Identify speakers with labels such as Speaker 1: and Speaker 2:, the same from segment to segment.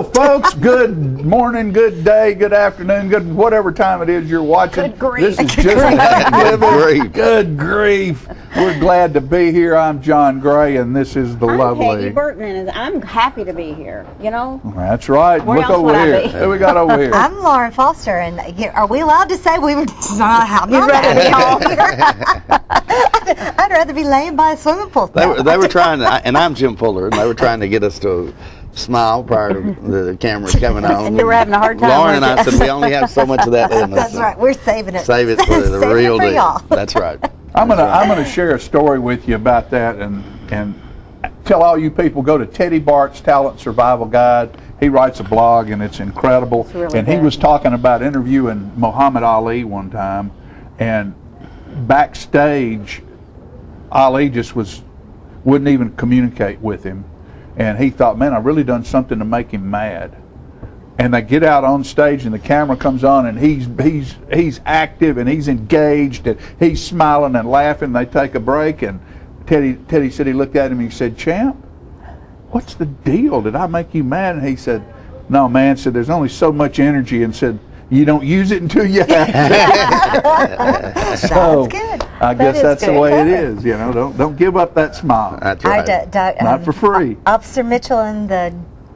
Speaker 1: Hello, folks. Good morning, good day, good afternoon, good whatever time it is you're watching.
Speaker 2: Good grief.
Speaker 1: This is just good grief. We're glad to be here. I'm John Gray, and this is the lovely
Speaker 2: Peggy Burton, and I'm happy to be here. You know.
Speaker 1: That's right.
Speaker 2: Where
Speaker 1: Look
Speaker 2: else
Speaker 1: over
Speaker 2: would I
Speaker 1: here.
Speaker 2: be?
Speaker 1: Who we got over here?
Speaker 3: I'm Lauren Foster, and are we allowed to say we were not
Speaker 2: You'd rather be home.
Speaker 3: I'd rather be laying by a swimming pool.
Speaker 4: They were trying to, and I'm Jim Fuller, and they were trying to get us to smile prior to the cameras coming on.
Speaker 2: And you were having a hard time.
Speaker 4: Lauren and I
Speaker 2: weren't you?
Speaker 4: said we only have so much of that in us.
Speaker 3: That's right. We're saving it.
Speaker 4: Save it for the
Speaker 3: Saving
Speaker 4: real
Speaker 3: it for
Speaker 4: deal.
Speaker 3: y'all.
Speaker 4: That's right.
Speaker 1: I'm gonna share a story with you about that, and tell all you people, go to Teddy Bart's Talent Survival Guide. He writes a blog, and it's incredible.
Speaker 2: It's really
Speaker 1: and he
Speaker 2: good.
Speaker 1: was talking about interviewing Muhammad Ali one time, and backstage, Ali just wouldn't even communicate with him, and he thought, man, I really done something to make him mad. And they get out on stage, and the camera comes on, and he's active, and he's engaged, and he's smiling and laughing. They take a break, and Teddy said he looked at him and he said, "Champ, what's the deal? Did I make you mad?" And he said, "No, man," said, "there's only so much energy," and said, "You don't use it until you have to." So
Speaker 3: That's good.
Speaker 1: I guess
Speaker 3: is
Speaker 1: that's the
Speaker 3: good.
Speaker 1: way it is. You know, don't give up that smile.
Speaker 4: That's right.
Speaker 1: Not for free.
Speaker 3: Officer Mitchell and the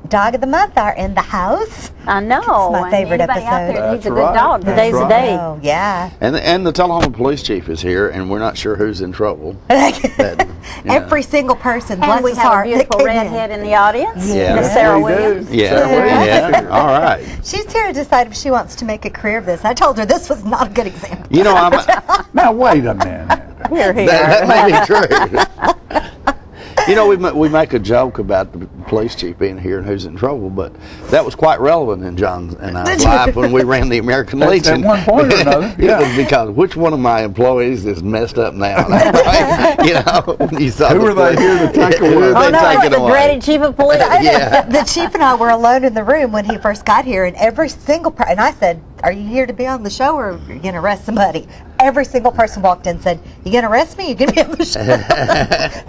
Speaker 3: Dog of the Month are in the house.
Speaker 2: I know.
Speaker 3: It's my
Speaker 2: and
Speaker 3: favorite
Speaker 2: anybody out
Speaker 3: episode.
Speaker 2: there that needs a
Speaker 1: That's
Speaker 2: good
Speaker 1: right.
Speaker 2: dog.
Speaker 1: That's
Speaker 2: Today's the
Speaker 1: right.
Speaker 2: day.
Speaker 3: Oh, yeah.
Speaker 4: And the Tullahoma police chief is here, and we're not sure who's in trouble. That, you know.
Speaker 3: Every single person, bless
Speaker 2: And we
Speaker 3: his
Speaker 2: have a
Speaker 3: heart, that
Speaker 2: beautiful
Speaker 3: came in.
Speaker 2: redhead in the audience.
Speaker 4: Yeah.
Speaker 2: Miss
Speaker 4: Yes,
Speaker 2: Sarah
Speaker 1: we do.
Speaker 2: Williams.
Speaker 4: Yeah,
Speaker 1: Sarah Williams.
Speaker 4: yeah. All right.
Speaker 3: She's here to decide if she wants to make a career of this. I told her this was not a good example.
Speaker 4: You know,
Speaker 1: Now wait a minute.
Speaker 2: Here, here.
Speaker 4: that may be true. You know, we make a joke about the police chief being here and who's in trouble, but that was quite relevant in John and I's life when we ran the American Legion.
Speaker 1: At one point or another, yeah.
Speaker 4: It was because which one of my employees is messed up now? You know, when you saw
Speaker 1: Who are they here to take away?
Speaker 4: Who are
Speaker 2: Oh
Speaker 4: they
Speaker 2: no, it's
Speaker 4: taking
Speaker 2: the
Speaker 4: away?
Speaker 2: dreaded chief of police.
Speaker 4: Yeah.
Speaker 3: The chief and I were alone in the room when he first got here, and every single person, and I said, "Are you here to be on the show, or are you going to arrest somebody?" Every single person walked in and said, "You going to arrest me? You going to be on the show?"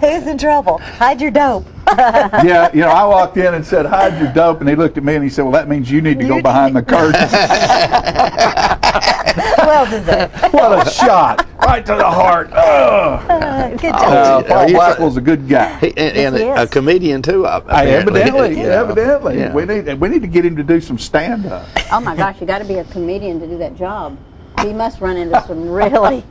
Speaker 3: Who's in trouble? Hide your dope.
Speaker 1: Yeah, you know, I walked in and said, "Hide your dope," and he looked at me and he said, "Well, that means you need to go behind the curtain."
Speaker 3: Well deserved.
Speaker 1: What a shot! Right to the heart. Ugh.
Speaker 3: Good job.
Speaker 1: Paul
Speaker 4: he's a-
Speaker 1: Blackwell's a good guy.
Speaker 4: And
Speaker 2: Yes, he
Speaker 4: a
Speaker 2: is.
Speaker 4: comedian too.
Speaker 1: Evidently,
Speaker 4: you know.
Speaker 1: evidently.
Speaker 4: Yeah.
Speaker 1: We need to get him to do some stand-up.
Speaker 2: Oh my gosh, you got to be a comedian to do that job. He must run into some really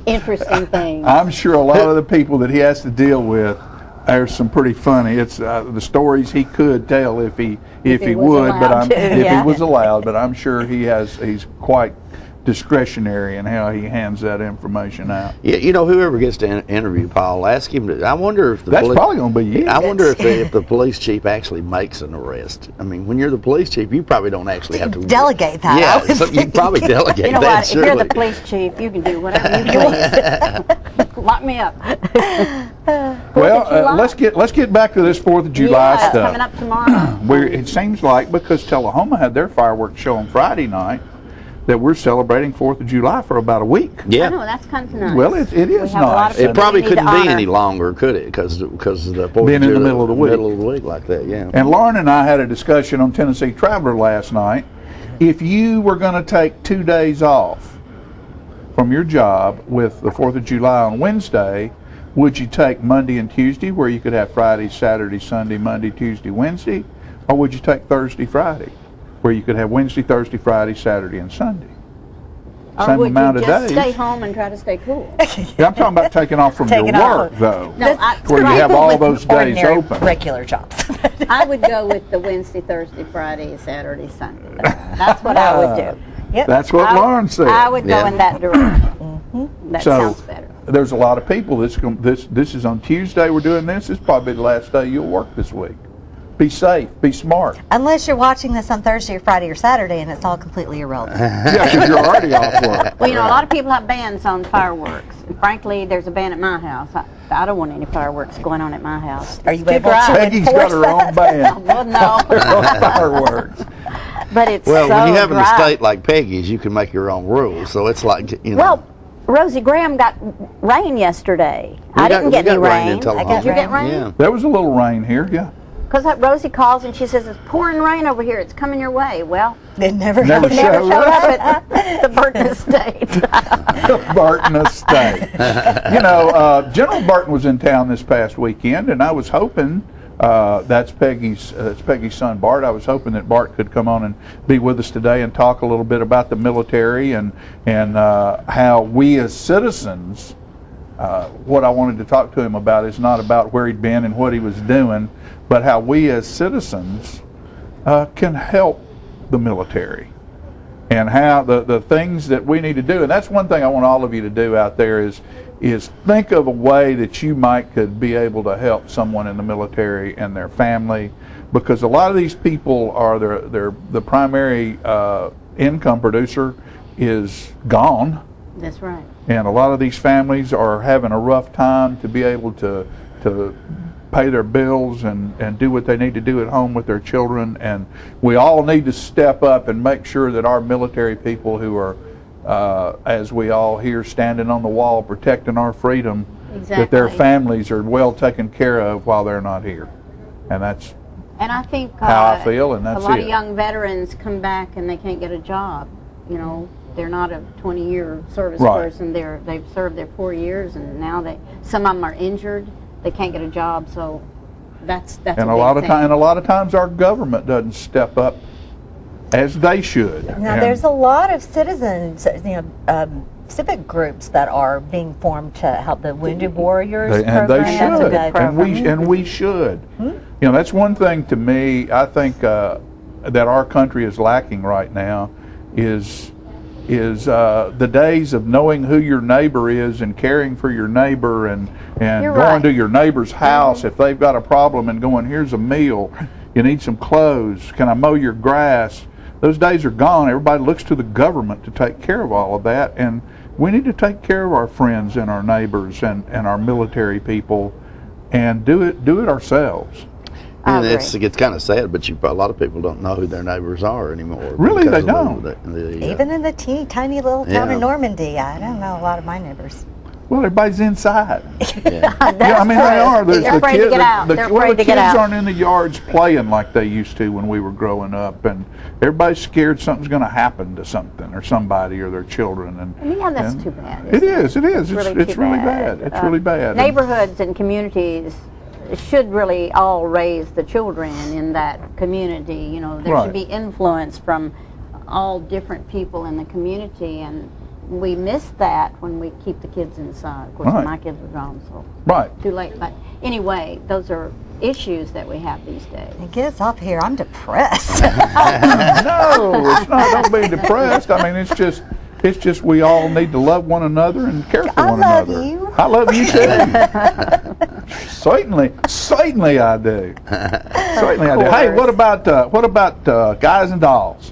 Speaker 2: interesting things.
Speaker 1: I'm sure a lot of the people that he has to deal with are some pretty funny. It's the stories he could tell if he
Speaker 2: he was
Speaker 1: would, but
Speaker 2: allowed to,
Speaker 1: if
Speaker 2: yeah.
Speaker 1: he was allowed. But I'm sure he's quite discretionary in how he hands that information out.
Speaker 4: Yeah, you know, whoever gets to interview Paul, ask him to. I wonder if the
Speaker 1: That's probably going to be you.
Speaker 4: I wonder if the police chief actually makes an arrest. I mean, when you're the police chief, you probably don't actually have to
Speaker 3: Delegate that. I
Speaker 4: Yeah,
Speaker 3: would
Speaker 4: so you probably delegate
Speaker 2: You know
Speaker 4: that.
Speaker 2: what? If you're
Speaker 4: Surely.
Speaker 2: the police chief, you can do whatever you please. Lock me up.
Speaker 1: Well,
Speaker 2: July.
Speaker 1: let's get back to this 4th of July
Speaker 2: Yeah, it's
Speaker 1: stuff.
Speaker 2: coming up tomorrow.
Speaker 1: It seems like because Tullahoma had their fireworks show on Friday night, that we're celebrating 4th of July for about a week.
Speaker 2: I
Speaker 4: Yeah.
Speaker 2: know, that's kind of nice.
Speaker 1: Well, it
Speaker 2: We
Speaker 1: is
Speaker 2: have a lot
Speaker 1: nice.
Speaker 2: of
Speaker 4: It
Speaker 2: people
Speaker 4: probably
Speaker 2: we need to
Speaker 4: couldn't be
Speaker 2: honor.
Speaker 4: any longer, could it? Because the 4th
Speaker 1: Being
Speaker 4: of
Speaker 1: in the
Speaker 4: July-
Speaker 1: middle of the week.
Speaker 4: Middle of the week like that, yeah.
Speaker 1: And Lauren and I had a discussion on Tennessee Traveler last night. If you were going to take 2 days off from your job with the 4th of July on Wednesday, would you take Monday and Tuesday, where you could have Friday, Saturday, Sunday, Monday, Tuesday, Wednesday? Or would you take Thursday, Friday, where you could have Wednesday, Thursday, Friday, Saturday, and Sunday?
Speaker 2: Or
Speaker 1: Same
Speaker 2: would
Speaker 1: amount
Speaker 2: you
Speaker 1: of
Speaker 2: just
Speaker 1: days.
Speaker 2: stay home and try to stay cool?
Speaker 1: Yeah, I'm talking about taking off from your
Speaker 3: Taking off.
Speaker 1: work, though.
Speaker 2: No,
Speaker 1: Where you have all those days
Speaker 3: Ordinary,
Speaker 1: open.
Speaker 3: regular jobs.
Speaker 2: I would go with the Wednesday, Thursday, Friday, Saturday, Sunday. That's what I would do.
Speaker 3: Yep.
Speaker 1: That's what Lauren said.
Speaker 2: I would go
Speaker 4: Yeah.
Speaker 2: in that direction. That
Speaker 1: So,
Speaker 2: sounds better.
Speaker 1: there's a lot of people. This is on Tuesday. We're doing this. This is probably the last day you'll work this week. Be safe. Be smart.
Speaker 3: Unless you're watching this on Thursday or Friday or Saturday, and it's all completely irrelevant.
Speaker 1: Yeah, because you're already off work.
Speaker 2: Well, you know, a lot of people have bans on fireworks. And frankly, there's a ban at my house. I don't want any fireworks going on at my house.
Speaker 3: Are you
Speaker 2: It's too
Speaker 3: able
Speaker 2: dry.
Speaker 3: to-
Speaker 1: Peggy's got her own band.
Speaker 2: Well, no,
Speaker 1: Her own fireworks.
Speaker 2: but it's
Speaker 4: Well,
Speaker 2: so
Speaker 4: when you have an
Speaker 2: dry.
Speaker 4: estate like Peggy's, you can make your own rules. So it's like, you know.
Speaker 2: Well, Rosie Graham got rain yesterday. I didn't get any
Speaker 4: we got
Speaker 2: rain.
Speaker 4: in Tullahoma.
Speaker 2: Did you get rain?
Speaker 4: Yeah.
Speaker 1: There was a little rain here, yeah.
Speaker 2: because Rosie calls and she says, it's pouring rain over here. It's coming your way. Well,
Speaker 3: It never
Speaker 1: Never
Speaker 3: happened.
Speaker 2: never
Speaker 1: showed
Speaker 2: showed up at the Burton Estate.
Speaker 1: Burton Estate. You know, General Burton was in town this past weekend, and I was hoping, that's Peggy's son Bart. I was hoping that Bart could come on and be with us today and talk a little bit about the military and how we as citizens. What I wanted to talk to him about is not about where he'd been and what he was doing, but how we as citizens can help the military and how the things that we need to do. And that's one thing I want all of you to do out there is think of a way that you could be able to help someone in the military and their family, because a lot of these people are the primary income producer is gone.
Speaker 2: That's right.
Speaker 1: And a lot of these families are having a rough time to be able to pay their bills and do what they need to do at home with their children. And we all need to step up and make sure that our military people who are, as we all hear, standing on the wall protecting our freedom, that their
Speaker 2: Exactly.
Speaker 1: families are well taken care of while they're not here. And that's
Speaker 2: And I think
Speaker 1: how I feel, and that's
Speaker 2: a lot
Speaker 1: it.
Speaker 2: of young veterans come back and they can't get a job. You know, they're not a 20-year service
Speaker 1: Right.
Speaker 2: person. They've served their 4 years, and now some of them are injured. They can't get a job, so that's
Speaker 1: and
Speaker 2: a
Speaker 1: a
Speaker 2: big
Speaker 1: lot of
Speaker 2: thing.
Speaker 1: time, and a lot of times our government doesn't step up as they should.
Speaker 3: Now,
Speaker 1: And-
Speaker 3: there's a lot of citizens, civic groups that are being formed to help the Wounded Warriors
Speaker 1: and
Speaker 3: program.
Speaker 1: they
Speaker 3: That's a
Speaker 1: should,
Speaker 3: good
Speaker 1: and we should. You know, that's one thing to me. I think that our country is lacking right now is the days of knowing who your neighbor is and caring for your neighbor and
Speaker 2: You're
Speaker 1: going
Speaker 2: right.
Speaker 1: to your neighbor's house if they've got a problem and going, here's a meal, you need some clothes, can I mow your grass? Those days are gone. Everybody looks to the government to take care of all of that, and we need to take care of our friends and our neighbors and our military people and do it ourselves.
Speaker 2: I
Speaker 4: And
Speaker 2: agree.
Speaker 4: it's kind of sad, but a lot of people don't know who their neighbors are anymore.
Speaker 1: Really,
Speaker 4: because
Speaker 1: they
Speaker 4: of
Speaker 1: don't.
Speaker 3: Even in the teeny tiny little town
Speaker 4: Yeah.
Speaker 3: of Normandy, I don't know a lot of my neighbors.
Speaker 1: Well, everybody's inside.
Speaker 4: yeah.
Speaker 1: Yeah, I mean they are. There's
Speaker 2: They're
Speaker 1: the
Speaker 2: afraid to get out. They're
Speaker 1: well,
Speaker 2: afraid
Speaker 1: the
Speaker 2: to get
Speaker 1: kids
Speaker 2: out.
Speaker 1: aren't in the yards playing like they used to when we were growing up, and everybody's scared something's going to happen to something or somebody or their children. And
Speaker 2: Yeah, that's
Speaker 1: and
Speaker 2: too bad.
Speaker 1: It is. It is. It's
Speaker 2: too
Speaker 1: really bad. It's really bad.
Speaker 2: Neighborhoods and communities should really all raise the children in that community. You know, there
Speaker 1: Right.
Speaker 2: should be influence from all different people in the community, and we miss that when we keep the kids inside. Of course,
Speaker 1: Right.
Speaker 2: my kids are gone, so
Speaker 1: Right.
Speaker 2: too late. But anyway, those are issues that we have these days.
Speaker 3: And get us off here. I'm depressed.
Speaker 1: No, it's not. Don't be depressed. I mean, it's just we all need to love one another and care for
Speaker 3: I
Speaker 1: one
Speaker 3: love
Speaker 1: another.
Speaker 3: you.
Speaker 1: I love you too. certainly I do. Certainly I do. Hey, what about Guys and Dolls?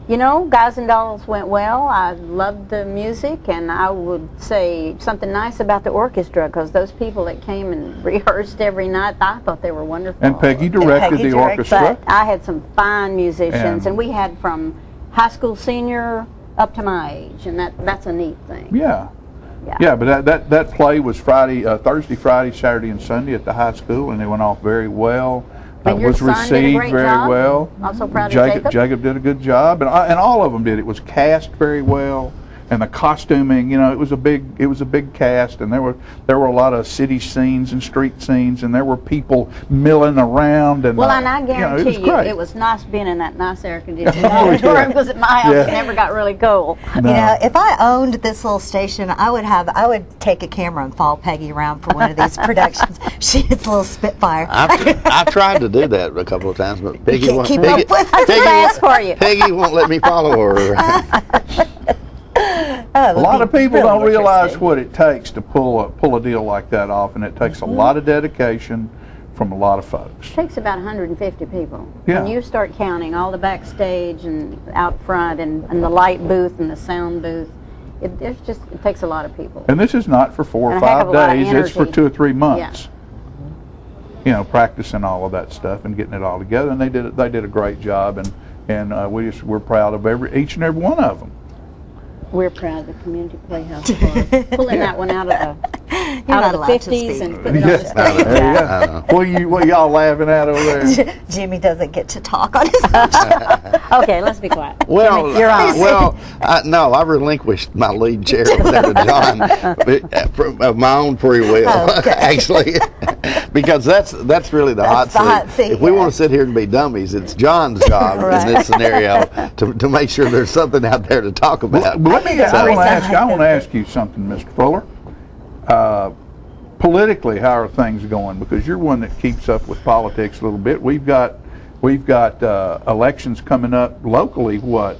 Speaker 2: You know, Guys and Dolls went well. I loved the music, and I would say something nice about the orchestra, because those people that came and rehearsed every night, I thought they were wonderful.
Speaker 1: And Peggy directed
Speaker 3: Peggy
Speaker 1: the
Speaker 3: directed.
Speaker 1: orchestra.
Speaker 2: But I had some fine musicians,
Speaker 1: And-
Speaker 2: and we had from high school senior up to my age, and that's a neat thing.
Speaker 1: Yeah.
Speaker 2: Yeah.
Speaker 1: Yeah, but that play was Thursday, Friday, Saturday, and Sunday at the high school, and it went off very well.
Speaker 2: And your
Speaker 1: Was
Speaker 2: son did a
Speaker 1: received
Speaker 2: great
Speaker 1: very
Speaker 2: job.
Speaker 1: well.
Speaker 2: Also proud of Jacob.
Speaker 1: Jacob did a good job, and all of them did. It was cast very well, and the costuming. You know, it was a big cast, and there were a lot of city scenes and street scenes, and there were people milling around. And
Speaker 2: Well, and I
Speaker 1: it
Speaker 2: guarantee
Speaker 1: was great.
Speaker 2: it was nice being in that nice air-conditioned auditorium, because at my house it
Speaker 1: Yeah.
Speaker 2: never got really cold.
Speaker 3: You know, if I owned this little station, I would take a camera and follow Peggy around for one of these productions. She is a little spitfire.
Speaker 4: I've tried to do that a couple of times, but Peggy
Speaker 3: can't
Speaker 4: won't.
Speaker 3: keep
Speaker 4: Peggy,
Speaker 3: up with
Speaker 2: That's
Speaker 4: Peggy,
Speaker 2: fast for you.
Speaker 4: Peggy won't let me follow her.
Speaker 1: A lot of people don't realize
Speaker 3: what.
Speaker 1: what it takes to pull a deal like that off, and it takes a lot of dedication from a lot of folks.
Speaker 2: It takes about 150 people.
Speaker 1: Yeah.
Speaker 2: When you start counting all the backstage and out front and the light booth and the sound booth, it takes a lot of people.
Speaker 1: And this is not for 4 or
Speaker 2: And a heck
Speaker 1: 5
Speaker 2: of a lot of
Speaker 1: days, it's for
Speaker 2: energy.
Speaker 1: 2 or 3 months. You know, practicing all of that stuff and getting it all together, and they did a great job, and we're proud of each and every one of them.
Speaker 2: We're proud of the Community Playhouse for pulling that one out of the
Speaker 3: You're
Speaker 2: out
Speaker 3: not
Speaker 2: of the
Speaker 3: allowed to
Speaker 2: 50s
Speaker 3: speak.
Speaker 2: and putting it on the stage.
Speaker 1: There you go. What y'all laughing at over there?
Speaker 3: Jimmy doesn't get to talk on his own show.
Speaker 2: Okay, let's be quiet.
Speaker 4: Well,
Speaker 2: Jimmy, you're on.
Speaker 4: No, I relinquished my lead chair over there to John of my own free will,
Speaker 3: Okay.
Speaker 4: actually, because that's really the
Speaker 3: That's the
Speaker 4: hot
Speaker 3: hot
Speaker 4: seat.
Speaker 3: seat,
Speaker 4: If we
Speaker 3: yeah.
Speaker 4: want to sit here and be dummies, it's John's job
Speaker 3: Right.
Speaker 4: in this scenario to make sure there's something out there to talk about.
Speaker 1: But I want to ask you something, Mr. Fuller. Politically, how are things going? Because you're one that keeps up with politics a little bit. We've got elections coming up locally. What?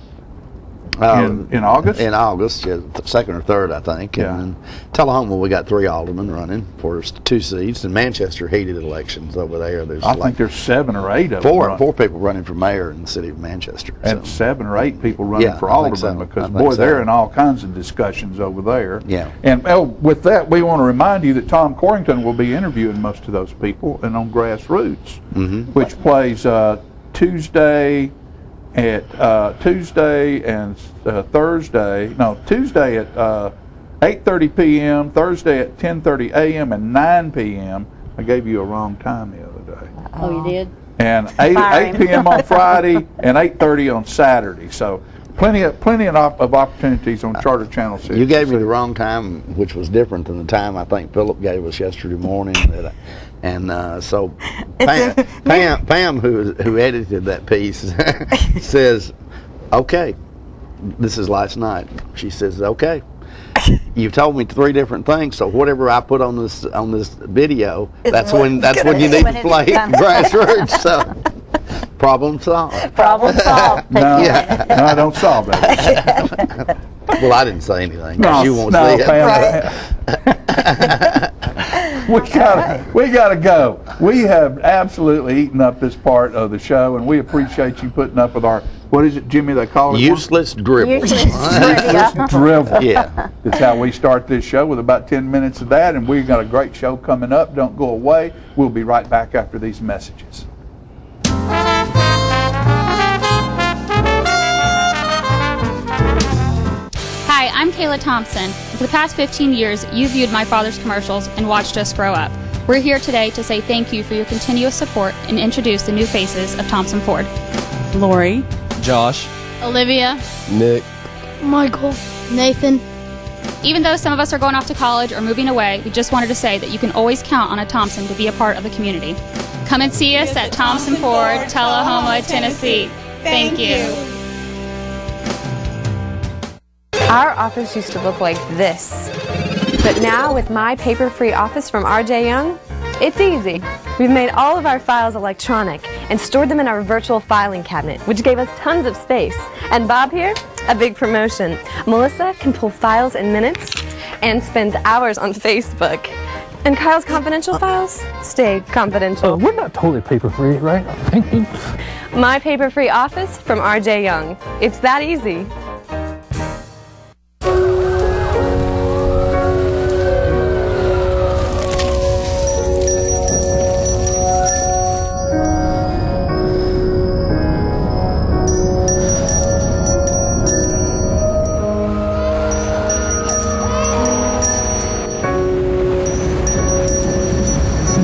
Speaker 1: In August?
Speaker 4: In August, yeah, second or third, I think.
Speaker 1: Yeah.
Speaker 4: And in Tullahoma, we got 3 aldermen running for 2 seats. In Manchester, heated elections over there. There's
Speaker 1: I think there's 7 or 8 of them.
Speaker 4: four people running for mayor in the city of Manchester.
Speaker 1: And
Speaker 4: so.
Speaker 1: 7 or 8 people running
Speaker 4: Yeah,
Speaker 1: for
Speaker 4: I think
Speaker 1: alderman
Speaker 4: so.
Speaker 1: because,
Speaker 4: I think
Speaker 1: boy,
Speaker 4: so.
Speaker 1: they're in all kinds of discussions over there.
Speaker 4: Yeah.
Speaker 1: And with that, we want to remind you that Tom Corrington will be interviewing most of those people and on Grassroots, which plays Tuesday and Thursday. No, Tuesday at 8:30 p.m., Thursday at 10:30 a.m. and 9 p.m. I gave you a wrong time the other day.
Speaker 2: Oh, you did?
Speaker 1: And 8
Speaker 2: Fire him.
Speaker 1: p.m. on Friday and 8:30 on Saturday. So plenty of opportunities on Charter Channel 6.
Speaker 4: You gave me the wrong time, which was different than the time I think Philip gave us yesterday morning. So Pam, who edited that piece, says, "Okay, this is last night." She says, "Okay, you've told me 3 different things, so whatever I put on this video, that's when you need to play Grassroots." So problem solved.
Speaker 2: Problem solved.
Speaker 1: No,
Speaker 4: Yeah.
Speaker 1: no, I don't solve that.
Speaker 4: Well, I didn't say anything.
Speaker 1: No,
Speaker 4: You won't
Speaker 1: no,
Speaker 4: see it.
Speaker 1: Pam. We gotta go. We have absolutely eaten up this part of the show, and we appreciate you putting up with our, what is it, Jimmy, they call it?
Speaker 4: Useless dribble.
Speaker 1: Useless drivel.
Speaker 4: Yeah.
Speaker 1: That's how we start this show, with about 10 minutes of that, and we've got a great show coming up. Don't go away. We'll be right back after these messages.
Speaker 5: Hi, I'm Kayla Thompson. For the past 15 years, you viewed my father's commercials and watched us grow up. We're here today to say thank you for your continuous support and introduce the new faces of Thompson Ford.
Speaker 6: Lori,
Speaker 7: Josh,
Speaker 5: Olivia,
Speaker 7: Nick,
Speaker 8: Michael, Nathan.
Speaker 5: even though some of us are going off to college or moving away, we just wanted to say that you can always count on a Thompson to be a part of the community. Come and see us at Thompson Ford, Tullahoma, Tennessee. Thank you.
Speaker 9: Our office used to look like this, but now with My Paper-Free Office from R.J. Young, it's easy. We've made all of our files electronic and stored them in our virtual filing cabinet, which gave us tons of space. And Bob here, a big promotion. Melissa can pull files in minutes and spends hours on Facebook. And Kyle's confidential files stay confidential.
Speaker 10: We're not totally paper-free, right?
Speaker 9: My Paper-Free Office from R.J. Young. It's that easy.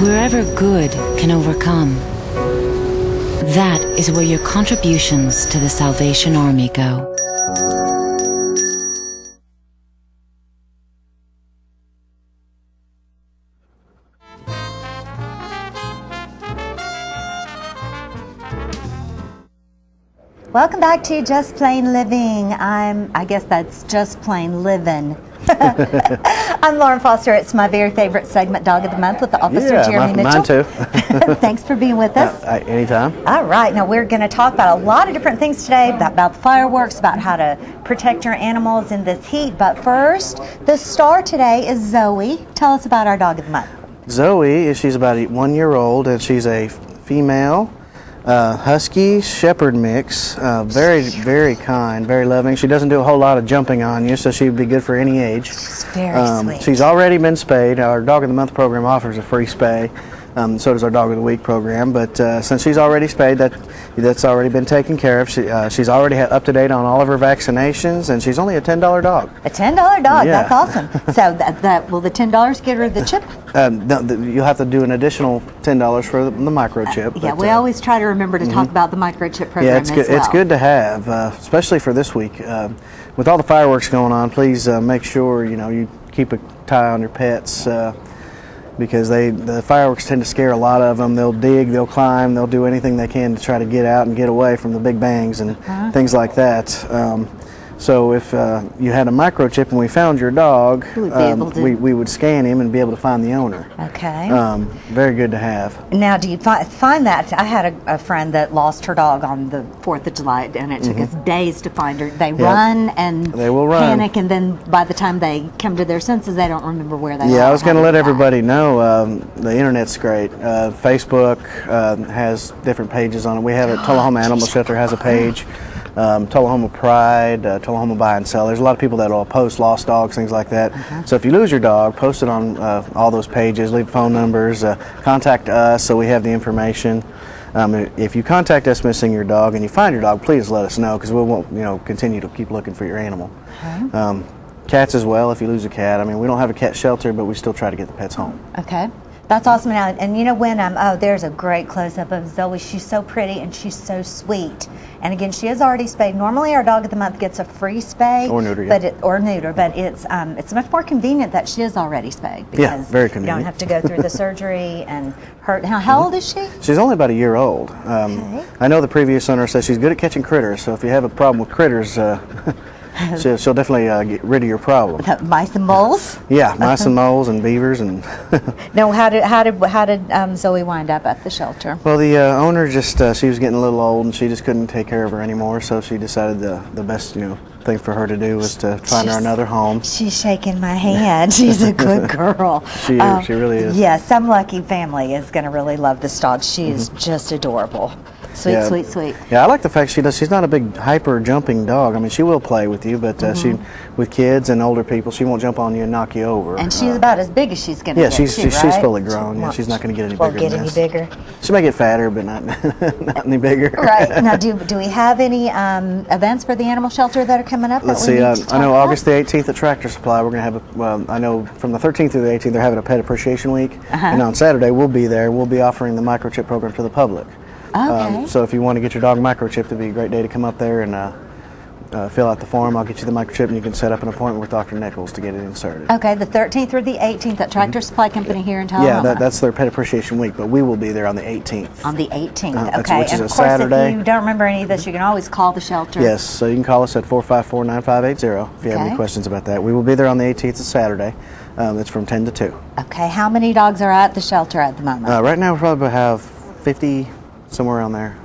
Speaker 11: Wherever good can overcome, that is where your contributions to the Salvation Army go.
Speaker 3: Welcome back to Just Plain Living. I guess that's Just Plain Living. I'm Lauren Foster. It's my very favorite segment, Dog of the Month, with the Officer Jeremy Mitchell.
Speaker 12: Mine too.
Speaker 3: Thanks for being with us.
Speaker 12: Anytime.
Speaker 3: All right, now we're going to talk about a lot of different things today, about fireworks, about how to protect your animals in this heat. But first, the star today is Zoe. Tell us about our Dog of the Month.
Speaker 12: Zoe, she's about 1 year old, and she's a female husky shepherd mix. Very, very kind, very loving. She doesn't do a whole lot of jumping on you, so she would be good for any age.
Speaker 3: Very sweet.
Speaker 12: She's already been spayed. Our Dog of the Month program offers a free spay. So does our Dog of the Week program. But since she's already spayed, that's already been taken care of. She's already up to date on all of her vaccinations, and she's only a $10 dog.
Speaker 3: A $10 dog.
Speaker 12: Yeah.
Speaker 3: That's awesome. So will the $10 get her the chip?
Speaker 12: No, you'll have to do an additional $10 for the microchip.
Speaker 3: Yeah,
Speaker 12: but,
Speaker 3: we always try to remember to talk about the microchip program.
Speaker 12: Yeah, it's good.
Speaker 3: As well.
Speaker 12: It's good to have, especially for this week. With all the fireworks going on, please make sure you keep a tie on your pets because the fireworks tend to scare a lot of them. They'll dig, they'll climb, they'll do anything they can to try to get out and get away from the big bangs and things like that. So if you had a microchip and we found your dog, we would scan him and be able to find the owner.
Speaker 3: Okay.
Speaker 12: Very good to have.
Speaker 3: Now, do you find that? I had a friend that lost her dog on the 4th of July, and it took us days to find her. They run and
Speaker 12: they will run.
Speaker 3: Panic, and then by the time they come to their senses, they don't remember where they are.
Speaker 12: Yeah, I was going to let everybody know the internet's great. Facebook has different pages on it. We have it. Tullahoma Animal Shelter has a page. Tullahoma Pride, Tullahoma Buy and Sell. There's a lot of people that will post lost dogs, things like that. So if you lose your dog, post it on all those pages, leave phone numbers, contact us so we have the information. If you contact us missing your dog and you find your dog, please let us know because we won't continue to keep looking for your animal. Cats as well, if you lose a cat. I mean, we don't have a cat shelter, but we still try to get the pets home.
Speaker 3: Okay. That's awesome. Now, and you know when there's a great close-up of Zoe. She's so pretty and she's so sweet. And again, she is already spayed. Normally, our dog of the month gets a free spay
Speaker 12: or neuter,
Speaker 3: or neuter. But it's much more convenient that she is already spayed because
Speaker 12: very convenient.
Speaker 3: You don't have to go through the surgery and her. How old is she?
Speaker 12: She's only about a year old. I know the previous owner says she's good at catching critters. So if you have a problem with critters. She'll definitely get rid of your problem.
Speaker 3: Mice and moles?
Speaker 12: Yeah, mice and moles and beavers and.
Speaker 3: Now, how did Zoe wind up at the shelter?
Speaker 12: Well, the owner just she was getting a little old and she just couldn't take care of her anymore, so she decided the best thing for her to do was to find her another home.
Speaker 3: She's shaking my hand. She's a good girl.
Speaker 12: She really is.
Speaker 3: Yeah, some lucky family is going to really love this dog. She is just adorable. Sweet.
Speaker 12: Yeah, I like the fact she's not a big hyper jumping dog. I mean, she will play with you, but with kids and older people, she won't jump on you and knock you over.
Speaker 3: And she's about as big as she's going to get.
Speaker 12: Yeah, she's
Speaker 3: right?
Speaker 12: fully grown. Yeah, she's not going to get any bigger.
Speaker 3: Won't get any bigger.
Speaker 12: She might get fatter, but not any bigger.
Speaker 3: Right. Now, do we have any events for the animal shelter that are coming up?
Speaker 12: Let's see. I know August the 18th at Tractor Supply, we're going to have I know from the 13th through the 18th, they're having a Pet Appreciation Week. And on Saturday, we'll be there. We'll be offering the microchip program to the public.
Speaker 3: Okay.
Speaker 12: So if you want to get your dog microchipped, it'd be a great day to come up there and fill out the form. I'll get you the microchip, and you can set up an appointment with Dr. Nichols to get it inserted.
Speaker 3: Okay, the 13th through the 18th at Tractor Supply Company here in Tullahoma.
Speaker 12: Yeah, that's their Pet Appreciation Week, but we will be there on the 18th.
Speaker 3: On the 18th, okay.
Speaker 12: Which is
Speaker 3: and
Speaker 12: a
Speaker 3: of course,
Speaker 12: Saturday.
Speaker 3: if you don't remember any of this, you can always call the shelter.
Speaker 12: Yes, so you can call us at 454-9580 if you have any questions about that. We will be there on the 18th, it's Saturday. It's from 10 to 2.
Speaker 3: Okay, how many dogs are at the shelter at the moment?
Speaker 12: Right now we probably have 50, somewhere around there.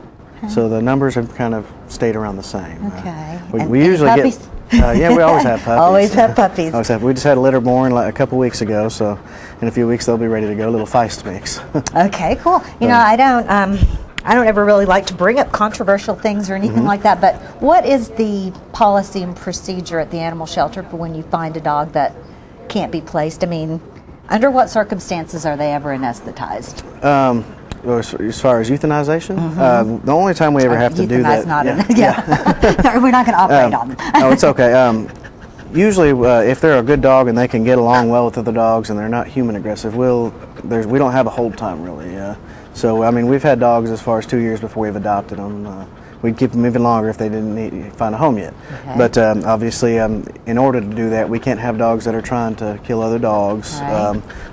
Speaker 12: So the numbers have kind of stayed around the same.
Speaker 3: Okay.
Speaker 12: We usually
Speaker 3: puppies?
Speaker 12: Yeah, we always have puppies.
Speaker 3: Always have puppies.
Speaker 12: We just had a litter born a couple weeks ago, so in a few weeks they'll be ready to go. A little feist mix.
Speaker 3: Okay, cool. You know, I don't ever really like to bring up controversial things or anything like that, but what is the policy and procedure at the animal shelter for when you find a dog that can't be placed? I mean, under what circumstances are they ever anesthetized?
Speaker 12: As far as euthanization, the only time we ever have to do that.
Speaker 3: Sorry, we're not going to operate on them.
Speaker 12: No, it's okay. Usually, if they're a good dog and they can get along well with other dogs and they're not human aggressive, we don't have a hold time really. So I mean, we've had dogs as far as 2 years before we've adopted them. We'd keep them even longer if they didn't find a home yet. Okay. But obviously, in order to do that, we can't have dogs that are trying to kill other dogs,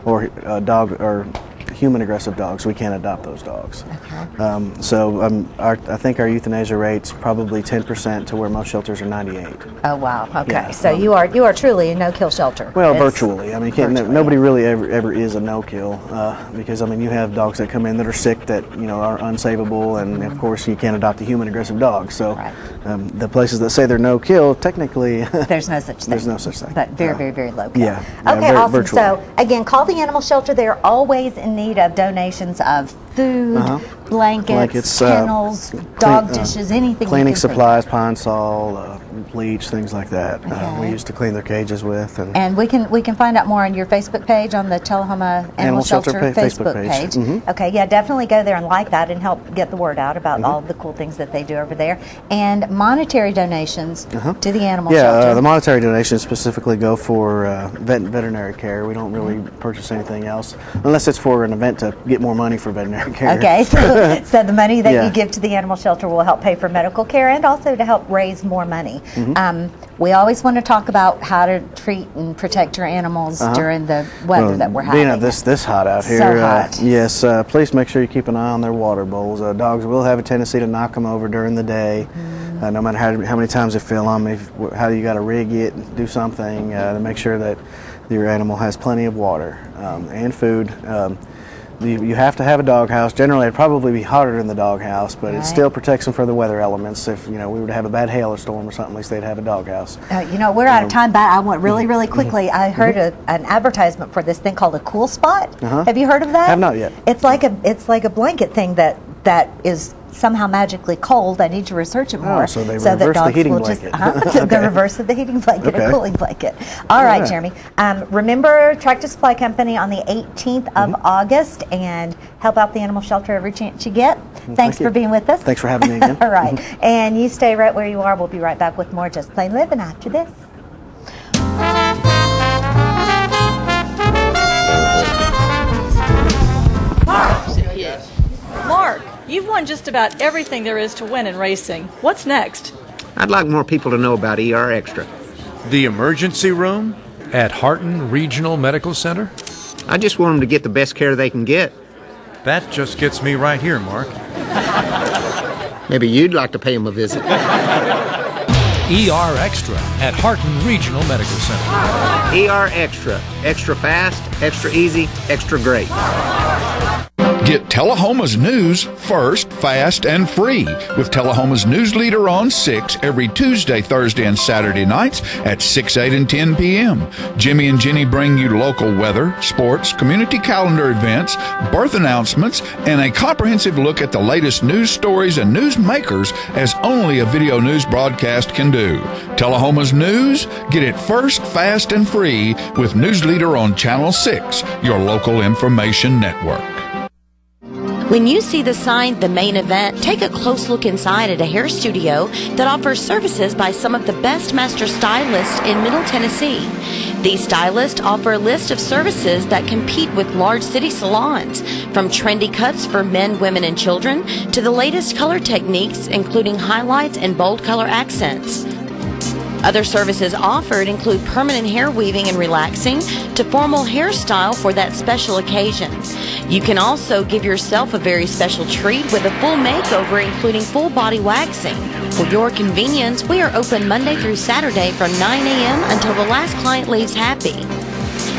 Speaker 12: or human aggressive dogs. We can't adopt those dogs. Okay. So I think our euthanasia rate's probably 10% to where most shelters are 98.
Speaker 3: Oh wow. Okay.
Speaker 12: Yeah.
Speaker 3: So you are truly a no-kill shelter.
Speaker 12: Well, virtually. I mean, nobody really ever is a no-kill because I mean you have dogs that come in that are sick that are unsavable, and of course you can't adopt a human aggressive dog. So the places that say they're no-kill, technically
Speaker 3: there's no such thing.
Speaker 12: There's no such thing.
Speaker 3: But very low kill.
Speaker 12: Yeah.
Speaker 3: Okay. Awesome.
Speaker 12: Virtually.
Speaker 3: So again, call the animal shelter. They're always in need of donations of food, blankets, kennels, dog dishes, anything.
Speaker 12: Cleaning supplies, Pine Sol, bleach, things like that.
Speaker 3: Okay.
Speaker 12: We used to clean their cages with.
Speaker 3: And we can find out more on your Facebook page, on the Tullahoma Animal Shelter
Speaker 12: Facebook
Speaker 3: page.
Speaker 12: Mm-hmm.
Speaker 3: Okay, yeah, definitely go there and like that and help get the word out about all the cool things that they do over there. And monetary donations to the animal shelter.
Speaker 12: Yeah, the monetary donations specifically go for veterinary care. We don't really purchase anything else unless it's for an event to get more money for veterinary care.
Speaker 3: Okay, so the money that you give to the animal shelter will help pay for medical care and also to help raise more money. We always want to talk about how to treat and protect your animals during the weather that we're having.
Speaker 12: Being this hot out here,
Speaker 3: so hot.
Speaker 12: Yes, please make sure you keep an eye on their water bowls. Dogs will have a tendency to knock them over during the day, no matter how many times they fill them. How you got to rig it, do something to make sure that your animal has plenty of water and food. You have to have a doghouse. Generally, it'd probably be hotter in the doghouse, but it still protects them for the weather elements. If we were to have a bad hail or storm or something, at least they'd have a doghouse.
Speaker 3: We're out of time, but I want really quickly. I heard an advertisement for this thing called a Cool Spot. Have you heard of that?
Speaker 12: I have not yet.
Speaker 3: It's like a blanket thing that is somehow magically cold. I need to research it more.
Speaker 12: So they reverse the heating blanket.
Speaker 3: The reverse of the heating blanket, a cooling blanket. All right, Jeremy. Remember Tractor Supply Company on the 18th of August, and help out the animal shelter every chance you get. Thanks for being with us.
Speaker 12: Thanks for having me again.
Speaker 3: All right. And you stay right where you are. We'll be right back with more Just Plain Living after this.
Speaker 6: Mark, you've won just about everything there is to win in racing. What's next?
Speaker 7: I'd like more people to know about ER Extra.
Speaker 13: The emergency room at Harton Regional Medical Center?
Speaker 7: I just want them to get the best care they can get.
Speaker 13: That just gets me right here, Mark.
Speaker 7: Maybe you'd like to pay them a visit.
Speaker 13: ER Extra at Harton Regional Medical Center.
Speaker 7: ER Extra. Extra fast, extra easy, extra great.
Speaker 14: Get Tullahoma's news first, fast, and free with Tullahoma's News Leader on 6 every Tuesday, Thursday, and Saturday nights at 6, 8, and 10 p.m. Jimmy and Jenny bring you local weather, sports, community calendar events, birth announcements, and a comprehensive look at the latest news stories and news makers as only a video news broadcast can do. Tullahoma's news, get it first, fast, and free with News Leader on Channel 6, your local information network.
Speaker 15: When you see the sign, The Main Event, take a close look inside at a hair studio that offers services by some of the best master stylists in Middle Tennessee. These stylists offer a list of services that compete with large city salons, from trendy cuts for men, women, and children to the latest color techniques, including highlights and bold color accents. Other services offered include permanent hair weaving and relaxing to formal hairstyle for that special occasion. You can also give yourself a very special treat with a full makeover, including full body waxing. For your convenience, we are open Monday through Saturday from 9 a.m. until the last client leaves happy.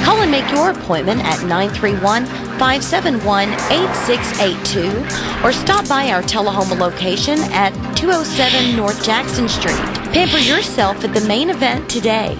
Speaker 15: Call and make your appointment at 931-571-8682 or stop by our Tullahoma location at 207 North Jackson Street. Pamper yourself at The Main Event today.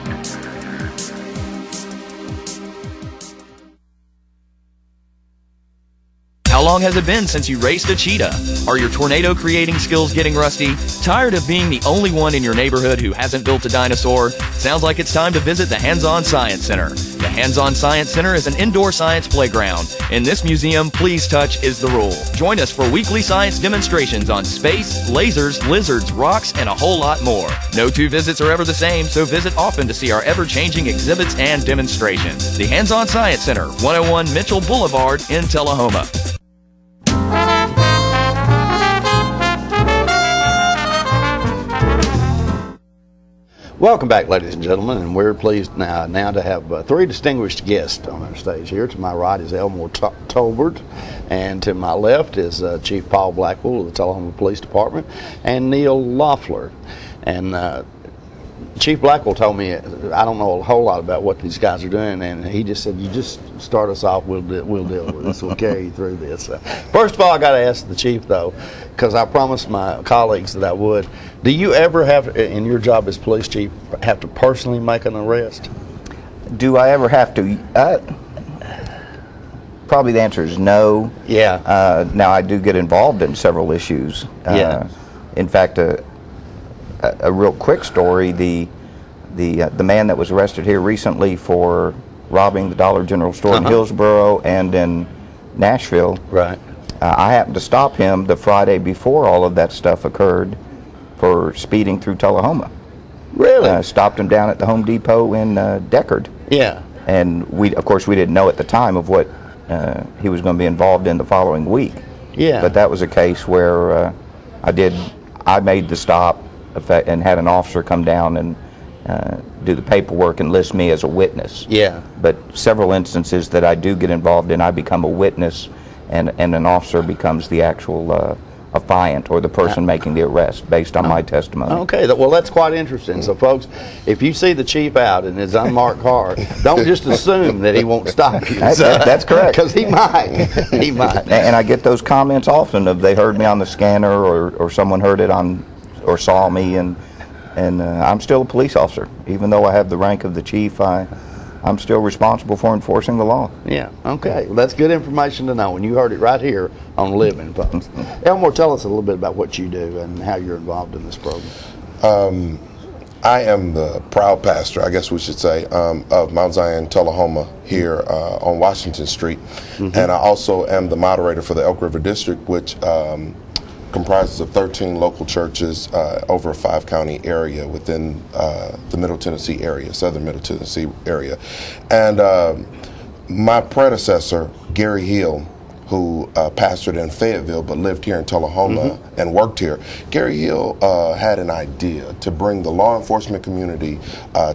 Speaker 16: How long has it been since you raced a cheetah? Are your tornado creating skills getting rusty? Tired of being the only one in your neighborhood who hasn't built a dinosaur? Sounds like it's time to visit the Hands-On Science Center. The Hands-On Science Center is an indoor science playground. In this museum, please touch is the rule. Join us for weekly science demonstrations on space, lasers, lizards, rocks, and a whole lot more. No two visits are ever the same, so visit often to see our ever-changing exhibits and demonstrations. The Hands-On Science Center, 101 Mitchell Boulevard in Tullahoma.
Speaker 4: Welcome back, ladies and gentlemen, and we're pleased now to have three distinguished guests on our stage here. To my right is Elmore Tolbert, and to my left is Chief Paul Blackwell of the Tullahoma Police Department, and Neil Loeffler. And Chief Blackwell told me I don't know a whole lot about what these guys are doing, and he just said, "You just start us off. We'll deal with this. We'll carry you through this." First of all, I got to ask the chief though, because I promised my colleagues that I would. Do you ever have, in your job as police chief, have to personally make an arrest?
Speaker 17: Do I ever have to? Probably the answer is no.
Speaker 4: Yeah.
Speaker 17: Now I do get involved in several issues.
Speaker 4: Yeah.
Speaker 17: In fact, a real quick story. The man that was arrested here recently for robbing the Dollar General store in Hillsboro and in Nashville.
Speaker 4: Right.
Speaker 17: I happened to stop him the Friday before all of that stuff occurred for speeding through Tullahoma.
Speaker 4: Really?
Speaker 17: Stopped him down at the Home Depot in Deckard.
Speaker 4: Yeah.
Speaker 17: And of course, we didn't know at the time of what he was going to be involved in the following week.
Speaker 4: Yeah.
Speaker 17: But that was a case where I made the stop and had an officer come down and do the paperwork and list me as a witness.
Speaker 4: Yeah.
Speaker 17: But several instances that I do get involved in, I become a witness, and an officer becomes the actual affiant or the person making the arrest based on my testimony.
Speaker 4: Okay, well, that's quite interesting. So, folks, if you see the chief out in his unmarked car, don't just assume that he won't stop you.
Speaker 17: That's correct.
Speaker 4: Because he might. He might.
Speaker 17: And I get those comments often of they heard me on the scanner or someone heard it on or saw me, and I'm still a police officer. Even though I have the rank of the chief, I'm still responsible for enforcing the law.
Speaker 4: Yeah, okay. Well, that's good information to know, and you heard it right here on Living, folks. Elmore, tell us a little bit about what you do and how you're involved in this program.
Speaker 18: I am the proud pastor, I guess we should say, of Mount Zion Tullahoma here on Washington Street. And I also am the moderator for the Elk River District, which comprises of 13 local churches over a 5-county area within the Middle Tennessee area, southern Middle Tennessee area. And my predecessor, Gary Hill, who pastored in Fayetteville but lived here in Tullahoma and worked here, Gary Hill had an idea to bring the law enforcement community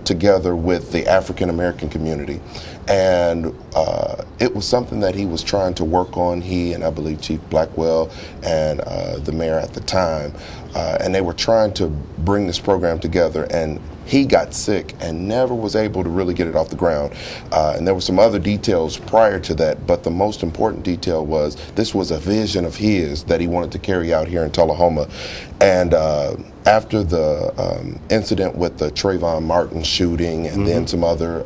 Speaker 18: together with the African American community. And it was something that he was trying to work on, he and I believe Chief Blackwell and the mayor at the time. And they were trying to bring this program together, and he got sick and never was able to really get it off the ground. And there were some other details prior to that, but the most important detail was this was a vision of his that he wanted to carry out here in Tullahoma. And after the incident with the Trayvon Martin shooting and then some other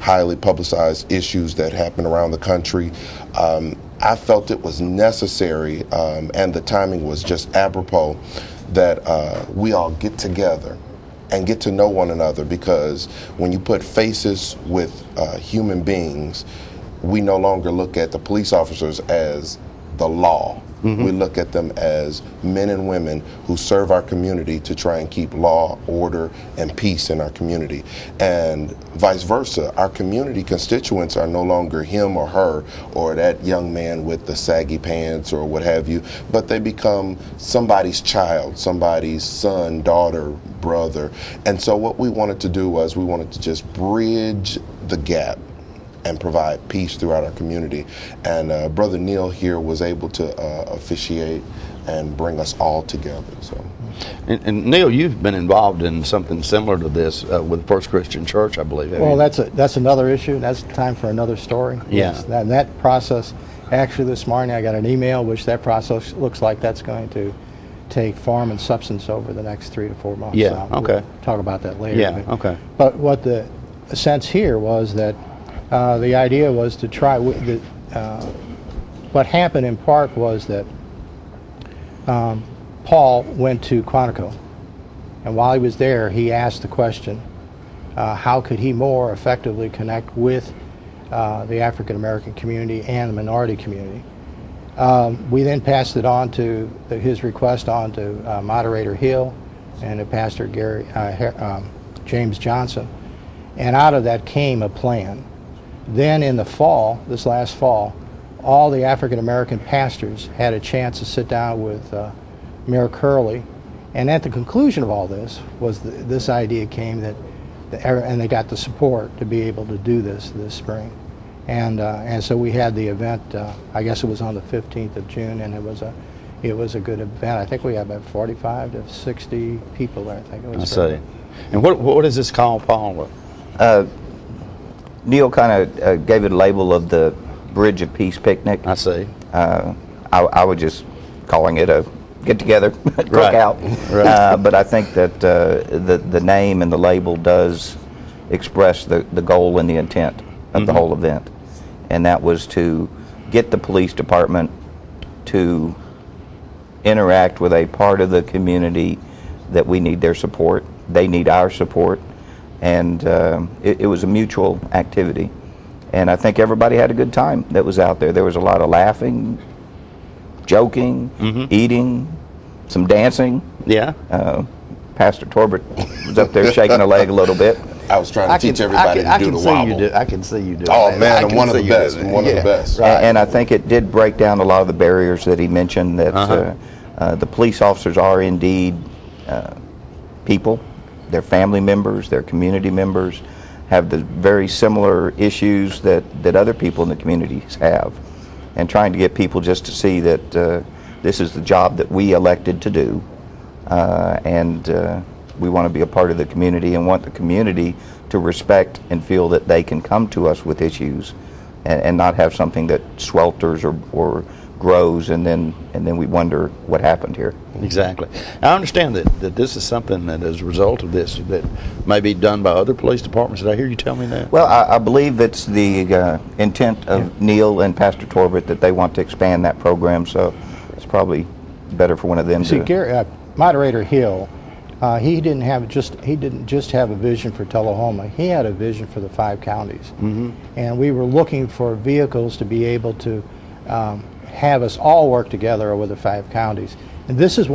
Speaker 18: highly publicized issues that happened around the country, I felt it was necessary, and the timing was just apropos, that we all get together and get to know one another, because when you put faces with human beings, we no longer look at the police officers as the law. We look at them as men and women who serve our community to try and keep law, order, and peace in our community. And vice versa, our community constituents are no longer him or her or that young man with the saggy pants or what have you, but they become somebody's child, somebody's son, daughter, brother. And so what we wanted to do was we wanted to just bridge the gap and provide peace throughout our community. And Brother Neil here was able to officiate and bring us all together. So,
Speaker 4: and Neil, you've been involved in something similar to this with First Christian Church, I believe.
Speaker 19: Well, that's another issue. That's time for another story.
Speaker 4: Yeah.
Speaker 19: Yes, that process, actually this morning I got an email, which that process looks like that's going to take form and substance over the next 3 to 4 months.
Speaker 4: Yeah, okay.
Speaker 19: We'll talk about that later.
Speaker 4: Yeah, okay.
Speaker 19: But what the sense here was that the idea was to try, what happened in part was that Paul went to Quantico, and while he was there, he asked the question, how could he more effectively connect with the African American community and the minority community? We then passed it on to his request on to Moderator Hill and to Pastor James Johnson, and out of that came a plan. Then in the fall, this last fall, all the African American pastors had a chance to sit down with Mayor Curley, and at the conclusion of all this was this idea came and they got the support to be able to do this spring, and so we had the event. I guess it was on the 15th of June, and it was a good event. I think we had about 45 to 60 people there. I think it was.
Speaker 4: I see. And what is this called, Paul?
Speaker 17: Neil kind of gave it a label of the Bridge of Peace picnic.
Speaker 4: I see.
Speaker 17: I was just calling it a get-together, cookout. Right. But I think that the name and the label does express the goal and the intent of the whole event. And that was to get the police department to interact with a part of the community that we need their support, they need our support, and it was a mutual activity. And I think everybody had a good time that was out there. There was a lot of laughing, joking, eating, some dancing.
Speaker 4: Yeah.
Speaker 17: Pastor Torbert was up there shaking a leg a little bit.
Speaker 18: I was trying to teach everybody to do the wobble.
Speaker 4: I can see you do.
Speaker 18: Oh man, I'm one of the best. I'm one of the best.
Speaker 17: Right. And I think it did break down a lot of the barriers that he mentioned, that the police officers are indeed people. They're family members, they're community members, have the very similar issues that other people in the communities have. And trying to get people just to see that this is the job that we elected to do. And we want to be a part of the community and want the community to respect and feel that they can come to us with issues and not have something that swelters or grows and then we wonder what happened here.
Speaker 4: Exactly. I understand that this is something that as a result of this that may be done by other police departments. Did I hear you tell me that?
Speaker 17: Well, I believe it's the intent of Neil and Pastor Torbert that they want to expand that program, so it's probably better for one of them
Speaker 19: See,
Speaker 17: to...
Speaker 19: Gary, Moderator Hill, he didn't just have a vision for Tullahoma. He had a vision for the 5 counties, and we were looking for vehicles to be able to have us all work together over the 5 counties. And this is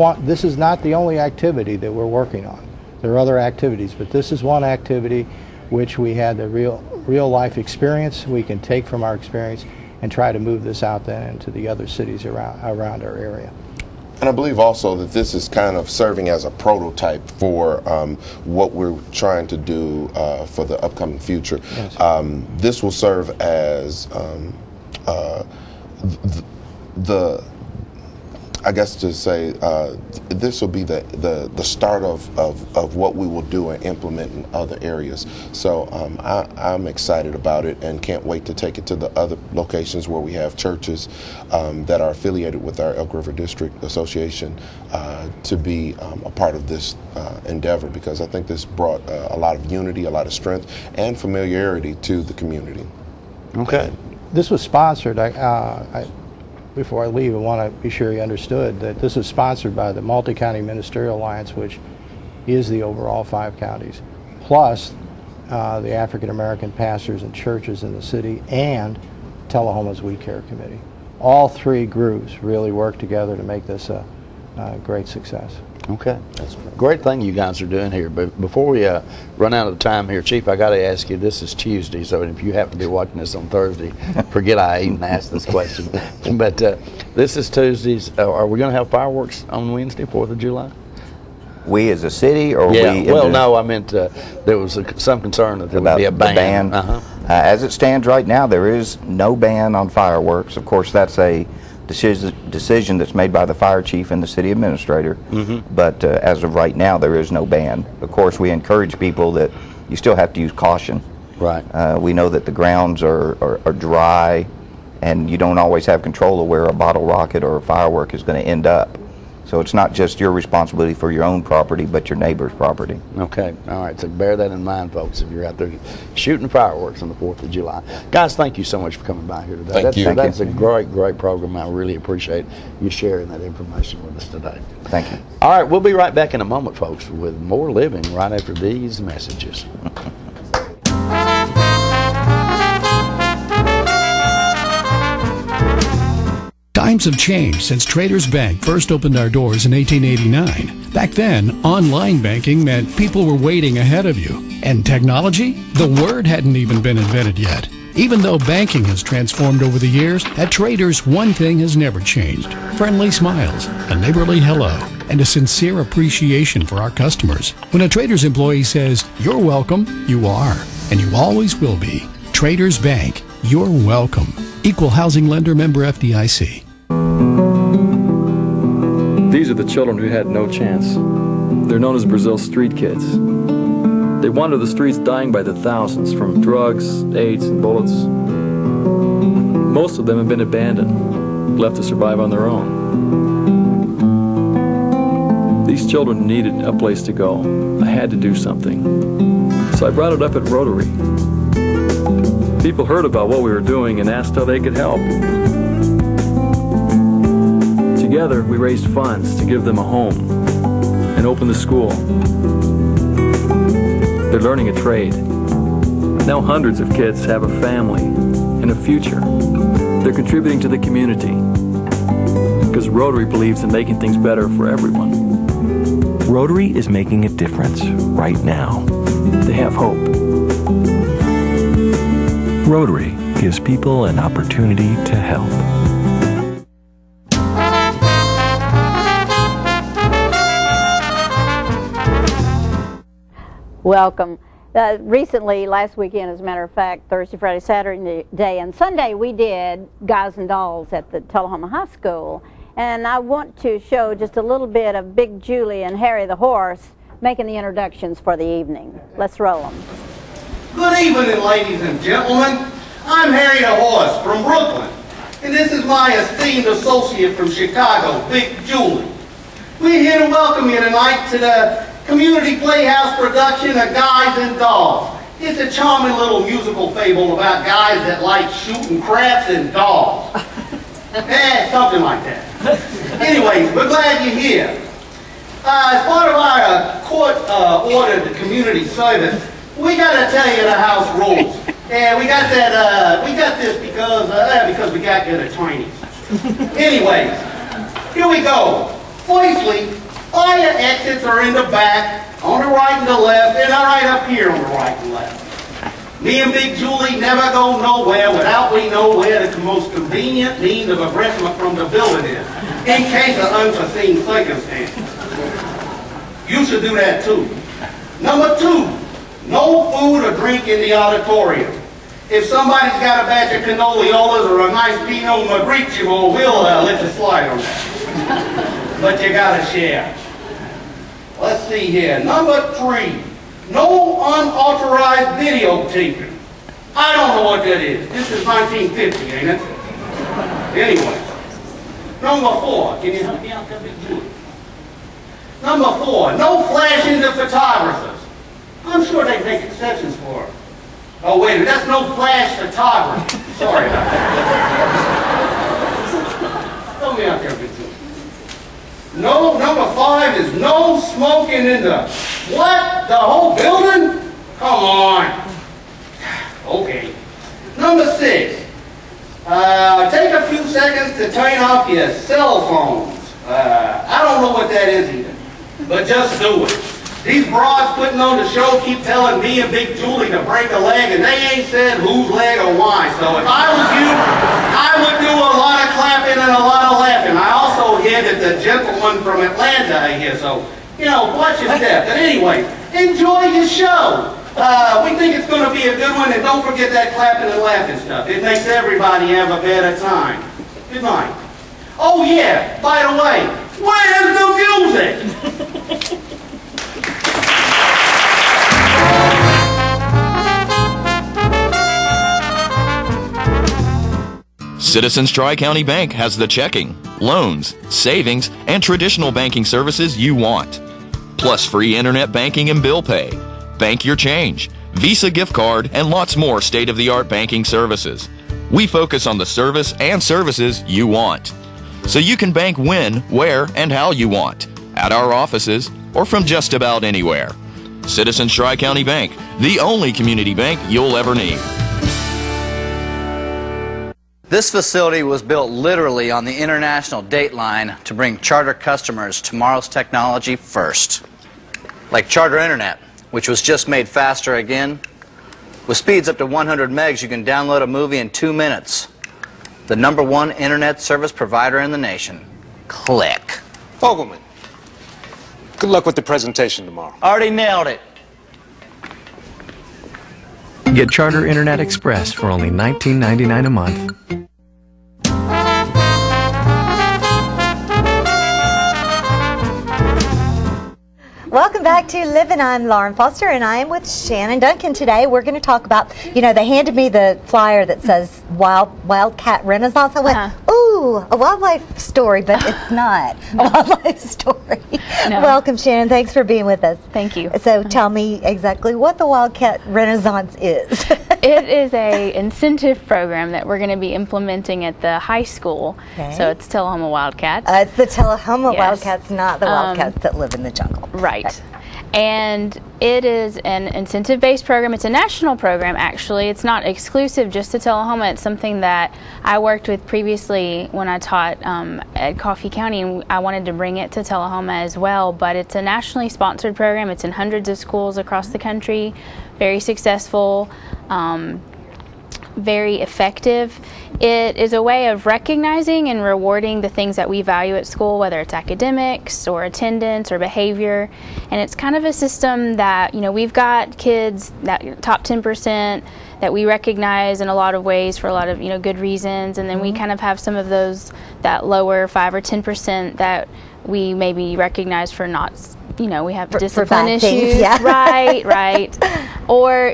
Speaker 19: not the only activity that we're working on. There are other activities, but this is one activity which we had the real life experience we can take from our experience and try to move this out then into the other cities around our area.
Speaker 18: And I believe also that this is kind of serving as a prototype for what we're trying to do for the upcoming future. Yes. This will serve as I guess to say this will be the start of what we will do and implement in other areas. So I'm excited about it and can't wait to take it to the other locations where we have churches that are affiliated with our Elk River District Association to be a part of this endeavor, because I think this brought a lot of unity, a lot of strength, and familiarity to the community.
Speaker 4: Okay.
Speaker 19: This was sponsored. Before I leave, I want to be sure you understood that this is sponsored by the Multi-County Ministerial Alliance, which is the overall 5 counties, plus the African American pastors and churches in the city and Tullahoma's We Care Committee. All 3 groups really work together to make this a great success.
Speaker 4: Okay, that's a great thing you guys are doing here. But before we run out of time here, Chief, I got to ask you. This is Tuesday, so if you happen to be watching this on Thursday, forget I even asked this question. But this is Tuesdays. Are we going to have fireworks on Wednesday, 4th of July?
Speaker 17: We as a city, or
Speaker 4: yeah.
Speaker 17: we?
Speaker 4: Well, no, I meant there was some concern that there would be a ban.
Speaker 17: The ban. As it stands right now, there is no ban on fireworks. Of course, that's a decision that's made by the fire chief and the city administrator, but as of right now there is no ban. Of course, we encourage people that you still have to use caution.
Speaker 4: Right.
Speaker 17: We know that the grounds are dry and you don't always have control of where a bottle rocket or a firework is going to end up. So it's not just your responsibility for your own property, but your neighbor's property.
Speaker 4: Okay. All right. So bear that in mind, folks, if you're out there shooting fireworks on the 4th of July. Guys, thank you so much for coming by here today.
Speaker 18: Thank you.
Speaker 4: That's a great program. I really appreciate you sharing that information with us today.
Speaker 17: Thank you.
Speaker 4: All right. We'll be right back in a moment, folks, with more living right after these messages.
Speaker 20: Times have changed since Traders Bank first opened our doors in 1889. Back then, online banking meant people were waiting ahead of you. And technology? The word hadn't even been invented yet. Even though banking has transformed over the years, at Traders, one thing has never changed. Friendly smiles, a neighborly hello, and a sincere appreciation for our customers. When a Traders employee says, "You're welcome," you are, and you always will be. Traders Bank, you're welcome. Equal housing lender, member FDIC.
Speaker 21: These are the children who had no chance. They're known as Brazil's street kids. They wander the streets dying by the thousands from drugs, AIDS, and bullets. Most of them have been abandoned, left to survive on their own. These children needed a place to go. I had to do something. So I brought it up at Rotary. People heard about what we were doing and asked how they could help. Together, we raised funds to give them a home. and opened the school. They're learning a trade. Now hundreds of kids have a family and a future. They're contributing to the community because Rotary believes in making things better for everyone.
Speaker 2: Rotary is making a difference right now.
Speaker 21: They have hope.
Speaker 2: Rotary gives people an opportunity to help.
Speaker 22: Welcome. Recently, last weekend, as a matter of fact, Thursday, Friday, Saturday, and Sunday, we did Guys and Dolls at the Tullahoma High School. And I want to show just a little bit of Big Julie and Harry the Horse making the introductions for the evening. Let's roll them.
Speaker 23: Good evening, ladies and gentlemen. I'm Harry the Horse from Brooklyn, and this is my esteemed associate from Chicago, Big Julie. We're here to welcome you tonight to the Community Playhouse production of Guys and Dolls. It's a charming little musical fable about guys that like shooting craps and dolls. Something like that. Anyways, we're glad you're here. As part of our court-ordered community service, we got to tell you the house rules. And we got that. We got this because we got good attorneys. Anyways, here we go. Firstly, all your exits are in the back, on the right and the left, and right up here on the right and left. Me and Big Julie never go nowhere without we know where the most convenient means of egressment from the building is, in case of unforeseen circumstances. You should do that too. Number 2, no food or drink in the auditorium. If somebody's got a batch of cannolis or a nice Pinot Grigio, we'll let you slide on that. But you gotta share. Let's see here. Number 3, no unauthorized videotaping. I don't know what that is. This is 1950, ain't it? Anyway. Number 4, can you help me out there, Big Julie? Number 4, no flashing to photographers. I'm sure they make exceptions for it. Oh, wait a minute, that's no flash photography. Sorry about that. Help me out there, Big Julie. No, number 5 is no smoking in the, what? The whole building? Come on. Okay. Number 6, take a few seconds to turn off your cell phones. I don't know what that is either, but just do it. These broads putting on the show keep telling me and Big Julie to break a leg, and they ain't said whose leg or why. So if I was you, I would do a lot of clapping and a lot of laughing. I also hear that the gentleman from Atlanta are here, so, you know, watch your step. But anyway, enjoy your show. We think it's going to be a good one, and don't forget that clapping and laughing stuff. It makes everybody have a better time. Good night. Oh yeah, by the way, where's the music?
Speaker 16: Citizens Tri-County Bank has the checking, loans, savings, and traditional banking services you want. Plus free internet banking and bill pay, bank your change, Visa gift card, and lots more state-of-the-art banking services. We focus on the service and services you want. So you can bank when, where, and how you want. At our offices, or from just about anywhere. Citizens Tri-County Bank, the only community bank you'll ever need.
Speaker 24: This facility was built literally on the international date line to bring Charter customers tomorrow's technology first. Like Charter Internet, which was just made faster again. With speeds up to 100 megs, you can download a movie in 2 minutes. The #1 internet service provider in the nation. Click.
Speaker 25: Fogelman, good luck with the presentation tomorrow.
Speaker 24: Already nailed it.
Speaker 2: Get Charter Internet Express for only $19.99 a month.
Speaker 3: Welcome back to Living. I'm Lauren Foster, and I am with Shannon Duncan today. We're going to talk about, you know, they handed me the flyer that says Wildcat Renaissance. I went, ooh, a wildlife story, but it's not a wildlife story.
Speaker 26: No.
Speaker 3: Welcome, Shannon. Thanks for being with us.
Speaker 26: Thank you.
Speaker 3: So tell me exactly what the Wildcat Renaissance is.
Speaker 26: It is a incentive program that we're going to be implementing at the high school.
Speaker 3: Okay.
Speaker 26: So it's Tullahoma Wildcats.
Speaker 3: It's the Tullahoma
Speaker 26: Yes.
Speaker 3: Wildcats, not the Wildcats that live in the jungle.
Speaker 26: Right. And it is an incentive-based program. It's a national program, actually. It's not exclusive just to Tullahoma. It's something that I worked with previously when I taught at Coffee County, and I wanted to bring it to Tullahoma as well. But it's a nationally sponsored program. It's in hundreds of schools across the country, very successful, very effective. It is a way of recognizing and rewarding the things that we value at school, whether it's academics or attendance or behavior. And it's kind of a system that, we've got kids, that top 10%, that we recognize in a lot of ways for a lot of, good reasons. And then we kind of have some of those, that lower 5 or 10% that we maybe recognize for not, we have discipline issues.
Speaker 3: Things, yeah.
Speaker 26: Right. Or,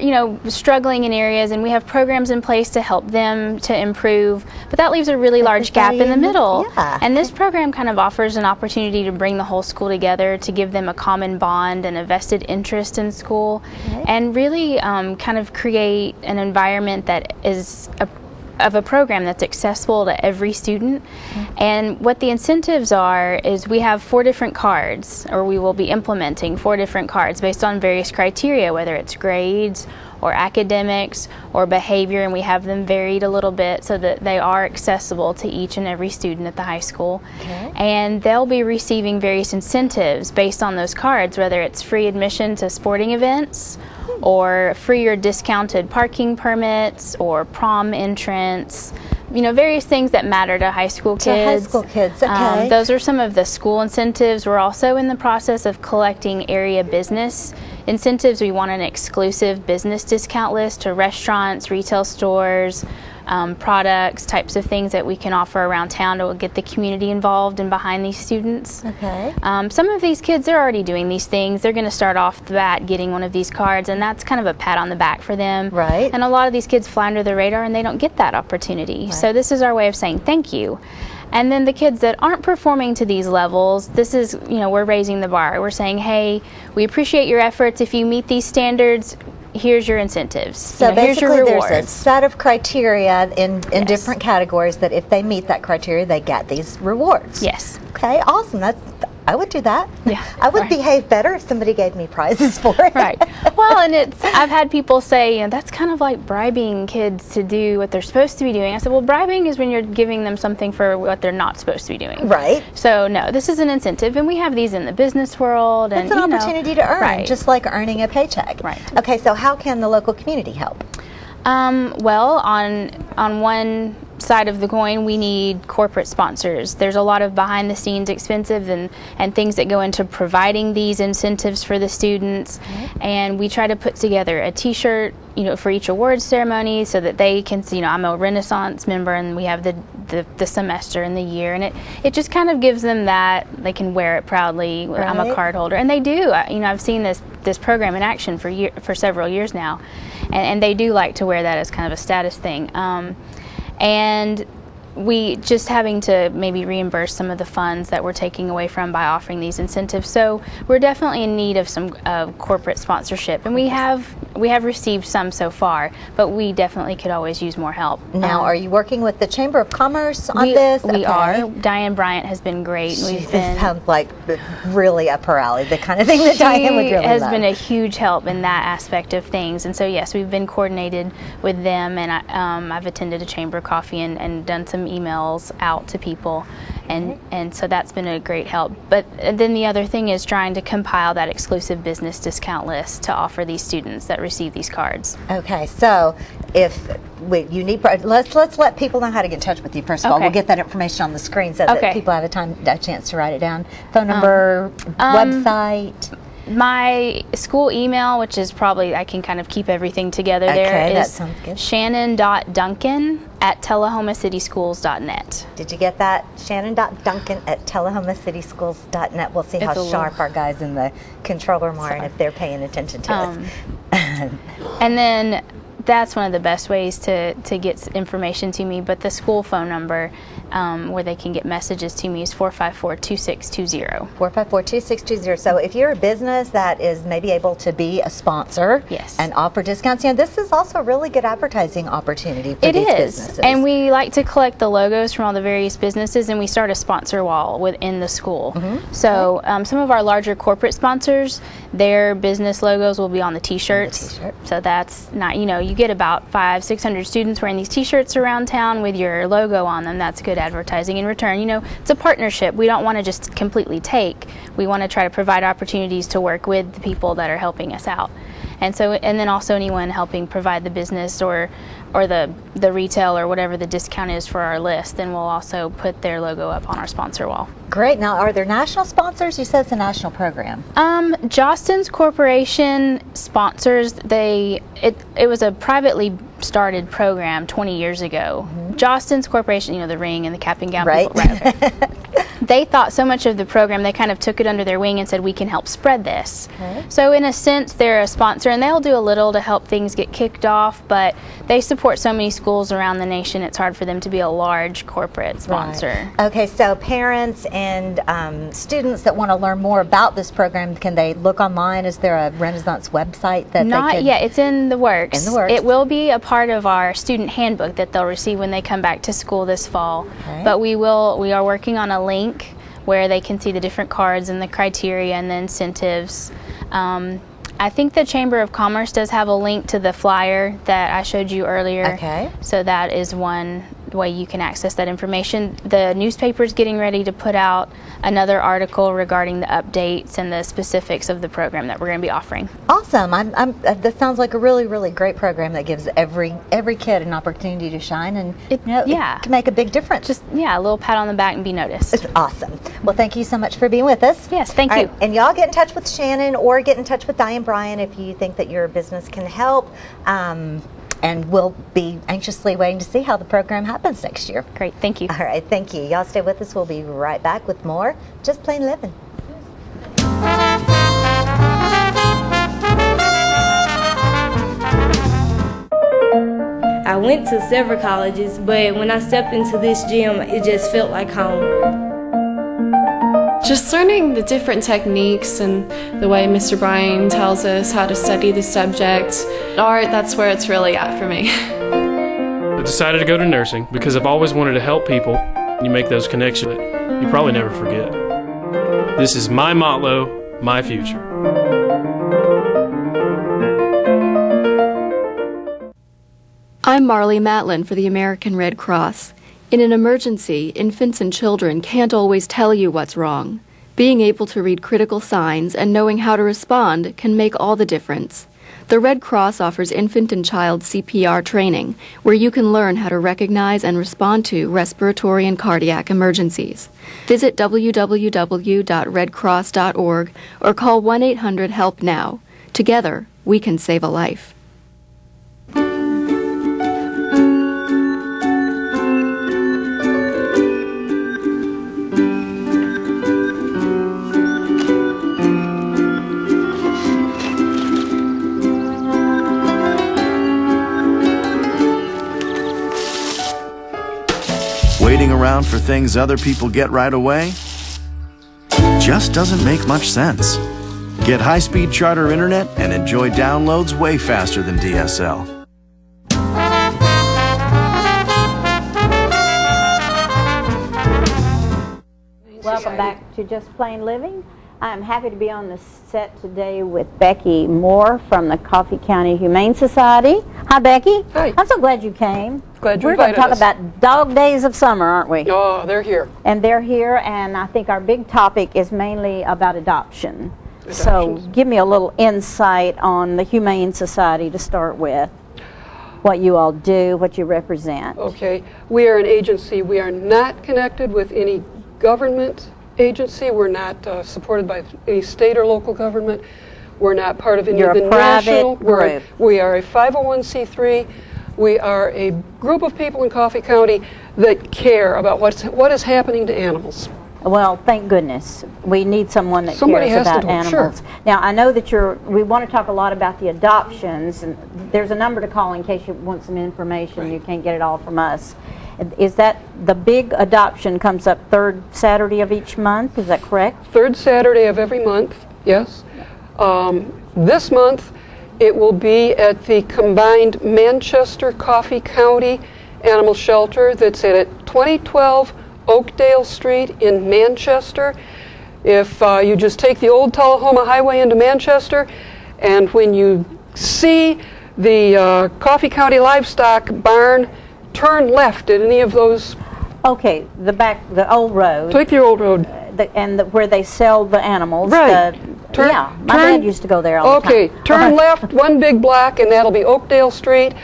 Speaker 26: struggling in areas, and we have programs in place to help them to improve. But that leaves a really large gap in the middle.
Speaker 3: Yeah.
Speaker 26: And this program kind of offers an opportunity to bring the whole school together, to give them a common bond and a vested interest in school, and really kind of create an environment that is of a program that's accessible to every student. And what the incentives are is we have 4 different cards, or we will be implementing 4 different cards based on various criteria, whether it's grades or academics or behavior, and we have them varied a little bit so that they are accessible to each and every student at the high school. And they'll be receiving various incentives based on those cards, whether it's free admission to sporting events, or free or discounted parking permits, or prom entrance, various things that matter to high school kids.
Speaker 3: To high school kids, okay.
Speaker 26: Those are some of the school incentives. We're also in the process of collecting area business incentives. We want an exclusive business discount list to restaurants, retail stores, products, types of things that we can offer around town to get the community involved and behind these students.
Speaker 3: Okay.
Speaker 26: Some of these kids, they're already doing these things. They're going to start off the bat getting one of these cards, and that's kind of a pat on the back for them.
Speaker 3: Right.
Speaker 26: And a lot of these kids fly under the radar, and they don't get that opportunity. Right. So this is our way of saying thank you. And then the kids that aren't performing to these levels, this is, we're raising the bar. We're saying, hey, we appreciate your efforts. If you meet these standards, here's your incentives.
Speaker 3: So
Speaker 26: here's your
Speaker 3: basically
Speaker 26: rewards.
Speaker 3: there's a set of criteria in different categories that if they meet that criteria, they get these rewards.
Speaker 26: Yes.
Speaker 3: Okay, awesome. I would do that.
Speaker 26: Yeah.
Speaker 3: I would behave better if somebody gave me prizes for it.
Speaker 26: Right. Well, and I've had people say, that's kind of like bribing kids to do what they're supposed to be doing. I said, well, bribing is when you're giving them something for what they're not supposed to be doing.
Speaker 3: Right.
Speaker 26: So no, this is an incentive, and we have these in the business world.
Speaker 3: It's an opportunity to earn, just like earning a paycheck.
Speaker 26: Right.
Speaker 3: Okay, so how can the local community help?
Speaker 26: Well, on one side of the coin, we need corporate sponsors. There's a lot of behind the scenes expenses and things that go into providing these incentives for the students. And we try to put together a t-shirt, for each awards ceremony so that they can see, I'm a Renaissance member, and we have the semester and the year, and it just kind of gives them that they can wear it proudly. Right. I'm a card holder, and they do. I've seen this program in action for several years now, and they do like to wear that as kind of a status thing. And we just having to maybe reimburse some of the funds that we're taking away from by offering these incentives. So we're definitely in need of some corporate sponsorship, and we have received some so far, but we definitely could always use more help.
Speaker 3: Now, are you working with the Chamber of Commerce on this?
Speaker 26: We are. Diane Bryant has been great.
Speaker 3: Sounds like really up her alley, the kind of thing that Diane would really love.
Speaker 26: She has been a huge help in that aspect of things, and so yes, we've been coordinated with them, and I've attended a Chamber Coffee and done some emails out to people, and so that's been a great help. But then the other thing is trying to compile that exclusive business discount list to offer these students that receive these cards.
Speaker 3: Okay, so if you need, let's let people know how to get in touch with you. First of all, we'll get that information on the screen so that people have a chance to write it down. Phone number, website.
Speaker 26: My school email, which is probably, I can kind of keep everything together there, is shannon.duncan@tullahomacityschools.net.
Speaker 3: Did you get that? Shannon.duncan@tullahomacityschools.net. We'll see how sharp our guys in the control room are and if they're paying attention to us.
Speaker 26: And then that's one of the best ways to get information to me. But the school phone number where they can get messages to me is 454-2620.
Speaker 3: 454-2620. So if you're a business that is maybe able to be a sponsor and offer discounts, this is also a really good advertising opportunity for these businesses.
Speaker 26: And we like to collect the logos from all the various businesses, and we start a sponsor wall within the school. So some of our larger corporate sponsors, their business logos will be on the t-shirts. So that's not, you get about 500-600 students wearing these t-shirts around town with your logo on them. That's good advertising in return. It's a partnership. We don't want to just completely take. We want to try to provide opportunities to work with the people that are helping us out. And then also anyone helping provide the business or the retail or whatever the discount is for our list, then we'll also put their logo up on our sponsor wall.
Speaker 3: Great. Now, are there national sponsors? You said it's a national program.
Speaker 26: Jostens Corporation sponsors. It was a privately started program 20 years ago. Jostens Corporation, the ring and the cap and gown people. Right. They thought so much of the program, they kind of took it under their wing and said, we can help spread this. So in a sense, they're a sponsor, and they'll do a little to help things get kicked off, but they support so many schools around the nation, it's hard for them to be a large corporate sponsor.
Speaker 3: Okay, so parents and students that want to learn more about this program, can they look online? Is there a Renaissance website that
Speaker 26: Not
Speaker 3: they can...
Speaker 26: yet. It's in the works.
Speaker 3: In the works.
Speaker 26: It will be a part of our student handbook that they'll receive when they come back to school this fall. But we are working on a link where they can see the different cards and the criteria and the incentives. I think the Chamber of Commerce does have a link to the flyer that I showed you earlier. So that is one way you can access that information. The newspaper is getting ready to put out another article regarding the updates and the specifics of the program that we're going to be offering.
Speaker 3: Awesome. That sounds like a really, really great program that gives every kid an opportunity to shine, and it can make a big difference.
Speaker 26: Just a little pat on the back and be noticed.
Speaker 3: It's awesome. Well, thank you so much for being with us.
Speaker 26: Yes, thank you.
Speaker 3: And y'all get in touch with Shannon or get in touch with Diane Bryan if you think that your business can help. And we'll be anxiously waiting to see how the program happens next year.
Speaker 26: Great, thank you.
Speaker 3: All right, thank you. Y'all stay with us. We'll be right back with more Just Plain Living.
Speaker 1: I went to several colleges, but when I stepped into this gym, it just felt like home.
Speaker 5: Just learning the different techniques and the way Mr. Bryan tells us how to study the subject. Art, that's where it's really at for me.
Speaker 8: I decided to go to nursing because I've always wanted to help people. You make those connections that you probably never forget. This is my motto, my future.
Speaker 9: I'm Marley Matlin for the American Red Cross. In an emergency, infants and children can't always tell you what's wrong. Being able to read critical signs and knowing how to respond can make all the difference. The Red Cross offers infant and child CPR training, where you can learn how to recognize and respond to respiratory and cardiac emergencies. Visit www.redcross.org or call 1-800-HELP-NOW. Together, we can save a life.
Speaker 10: Waiting around for things other people get right away just doesn't make much sense. Get high-speed Charter internet and enjoy downloads way faster than DSL.
Speaker 22: Welcome back to Just Plain Living. I'm happy to be on the set today with Becky Moore from the Coffee County Humane Society. Hi, Becky.
Speaker 11: Hi.
Speaker 22: I'm so glad you came.
Speaker 11: Glad you
Speaker 22: We're going to talk
Speaker 11: us.
Speaker 22: about dog days of summer, aren't we?
Speaker 11: Oh, they're here.
Speaker 22: And they're here, and I think our big topic is mainly about adoption. So give me a little insight on the Humane Society to start with. What you all do, what you represent.
Speaker 11: Okay. We are an agency. We are not connected with any government agency. We're not supported by any state or local government. We're not part of any of the national group. We are a 501c3. We are a group of people in Coffee County that care about what is happening to animals.
Speaker 22: Well, thank goodness. We need someone that
Speaker 11: Somebody
Speaker 22: cares
Speaker 11: has to
Speaker 22: about
Speaker 11: do it, sure.
Speaker 22: animals. Now, I know that we want to talk a lot about the adoptions, and there's a number to call in case you want some information. You can't get it all from us. Is that the big adoption comes up third Saturday of each month? Is that correct?
Speaker 11: Third Saturday of every month, yes. This month, it will be at the combined Manchester-Coffee County Animal Shelter that's at 2012 Oakdale Street in Manchester. If you just take the old Tullahoma Highway into Manchester, and when you see the Coffee County Livestock Barn, turn left at any of those.
Speaker 22: Okay, the old road.
Speaker 11: Take the old road.
Speaker 22: Where they sell the animals.
Speaker 11: Right.
Speaker 22: Yeah, my dad used to go there all the time.
Speaker 11: Okay, turn left, one big block, and that'll be Oakdale Street.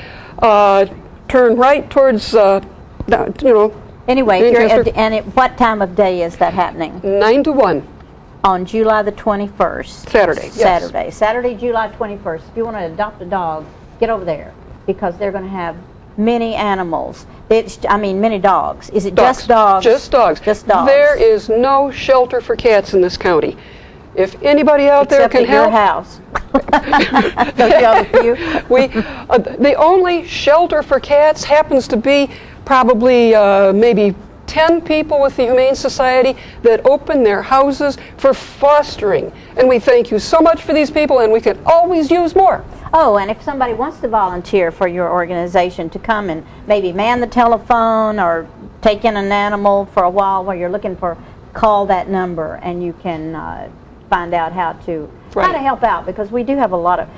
Speaker 11: Turn right towards,
Speaker 22: Anyway, and what time of day is that happening?
Speaker 11: 9 to 1.
Speaker 22: On July the 21st.
Speaker 11: Saturday, yes.
Speaker 22: Saturday, July 21st. If you want to adopt a dog, get over there, because they're going to have many animals. Many dogs. Is it just dogs?
Speaker 11: Just dogs.
Speaker 22: Just dogs.
Speaker 11: There is no shelter for cats in this county. If anybody out there can help.
Speaker 22: Except at your house. Don't you have a few?
Speaker 11: The only shelter for cats happens to be probably maybe 10 people with the Humane Society that open their houses for fostering. And we thank you so much for these people, and we can always use more.
Speaker 22: Oh, and if somebody wants to volunteer for your organization to come and maybe man the telephone or take in an animal for a while while you're looking for, call that number and you can find out how to help out, because we do have a lot of,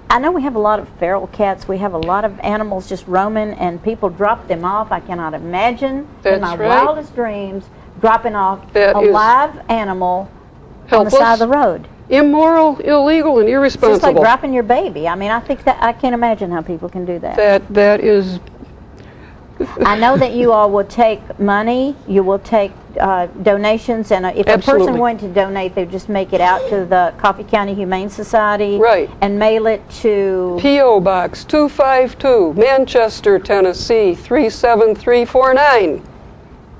Speaker 22: I know we have a lot of feral cats. We have a lot of animals just roaming, and people drop them off. I cannot imagine in my wildest dreams dropping off a live animal on the side of the road.
Speaker 11: Immoral, illegal, and irresponsible.
Speaker 22: It's just like dropping your baby. I mean, I think that I can't imagine how people can do that.
Speaker 11: That is.
Speaker 22: I know that you all will take money. You will take donations, and if a person wanted to donate, they just make it out to the Coffee County Humane Society, and mail it to
Speaker 11: P.O. Box 252, Manchester, Tennessee 37349.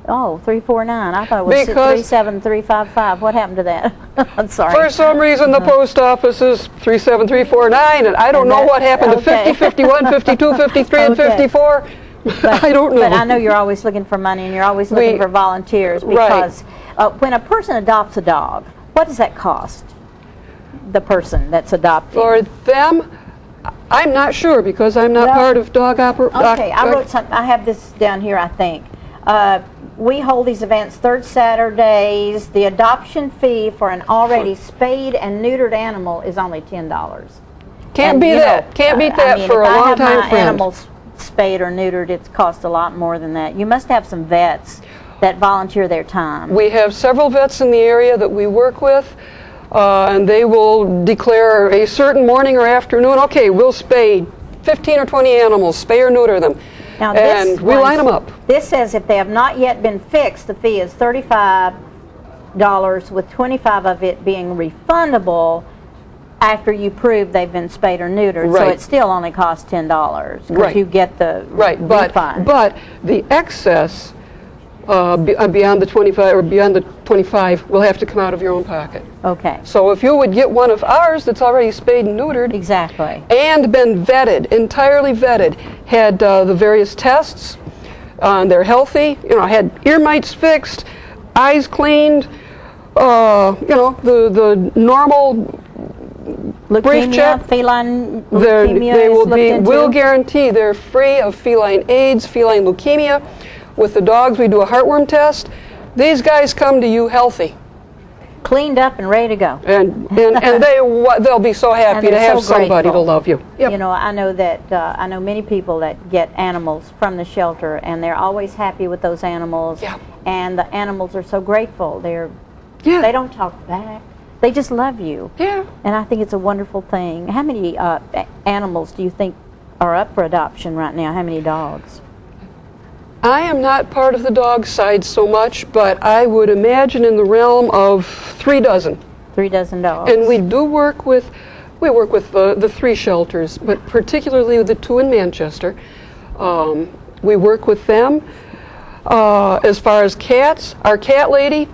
Speaker 22: Oh, 349. I thought it was 37355. What happened to that? I'm sorry.
Speaker 11: For some reason, the post office is 37349, and I don't know what happened to 50, 51, 52, 53, and 54. I don't know.
Speaker 22: But I know you're always looking for money, and you're always looking for volunteers, because when a person adopts a dog, what does that cost the person that's adopting?
Speaker 11: For them, I'm not sure, because I'm not part of dog operation.
Speaker 22: Okay, I wrote something. I have this down here, I think. We hold these events third Saturdays. The adoption fee for an already spayed and neutered animal is only $10.
Speaker 11: Can't beat that. Can't beat that for a long time friend.
Speaker 22: Animals spayed or neutered, it costs a lot more than that. You must have some vets that volunteer their time.
Speaker 11: We have several vets in the area that we work with, and they will declare a certain morning or afternoon, okay, we'll spay 15 or 20 animals, spay or neuter them.
Speaker 22: Now,
Speaker 11: and we line them up.
Speaker 22: This says if they have not yet been fixed, the fee is $35, with $25 of it being refundable after you prove they've been spayed or neutered. So it still only costs $10 because you get the refund.
Speaker 11: But the excess beyond the 25 or beyond the 25 will have to come out of your own pocket.
Speaker 22: Okay.
Speaker 11: So if you would get one of ours that's already spayed and neutered, and been vetted, entirely vetted, had the various tests, they're healthy, had ear mites fixed, eyes cleaned, the normal brief check.
Speaker 22: Feline leukemia
Speaker 11: we'll guarantee they're free of feline AIDS, feline leukemia. With the dogs, we do a heartworm test. These guys come to you healthy,
Speaker 22: cleaned up and ready to go,
Speaker 11: and they'll be so happy to have somebody to love you.
Speaker 22: You know, I know that I know many people that get animals from the shelter, and they're always happy with those animals. And the animals are so grateful. They don't talk back. They just love you. And I think it's a wonderful thing. How many animals do you think are up for adoption right now? How many dogs?
Speaker 11: I am not part of the dog side so much, but I would imagine in the realm of 3 dozen.
Speaker 22: 3 dozen dogs.
Speaker 11: And we work with the 3 shelters, but particularly the 2 in Manchester. We work with them. As far as cats, our cat lady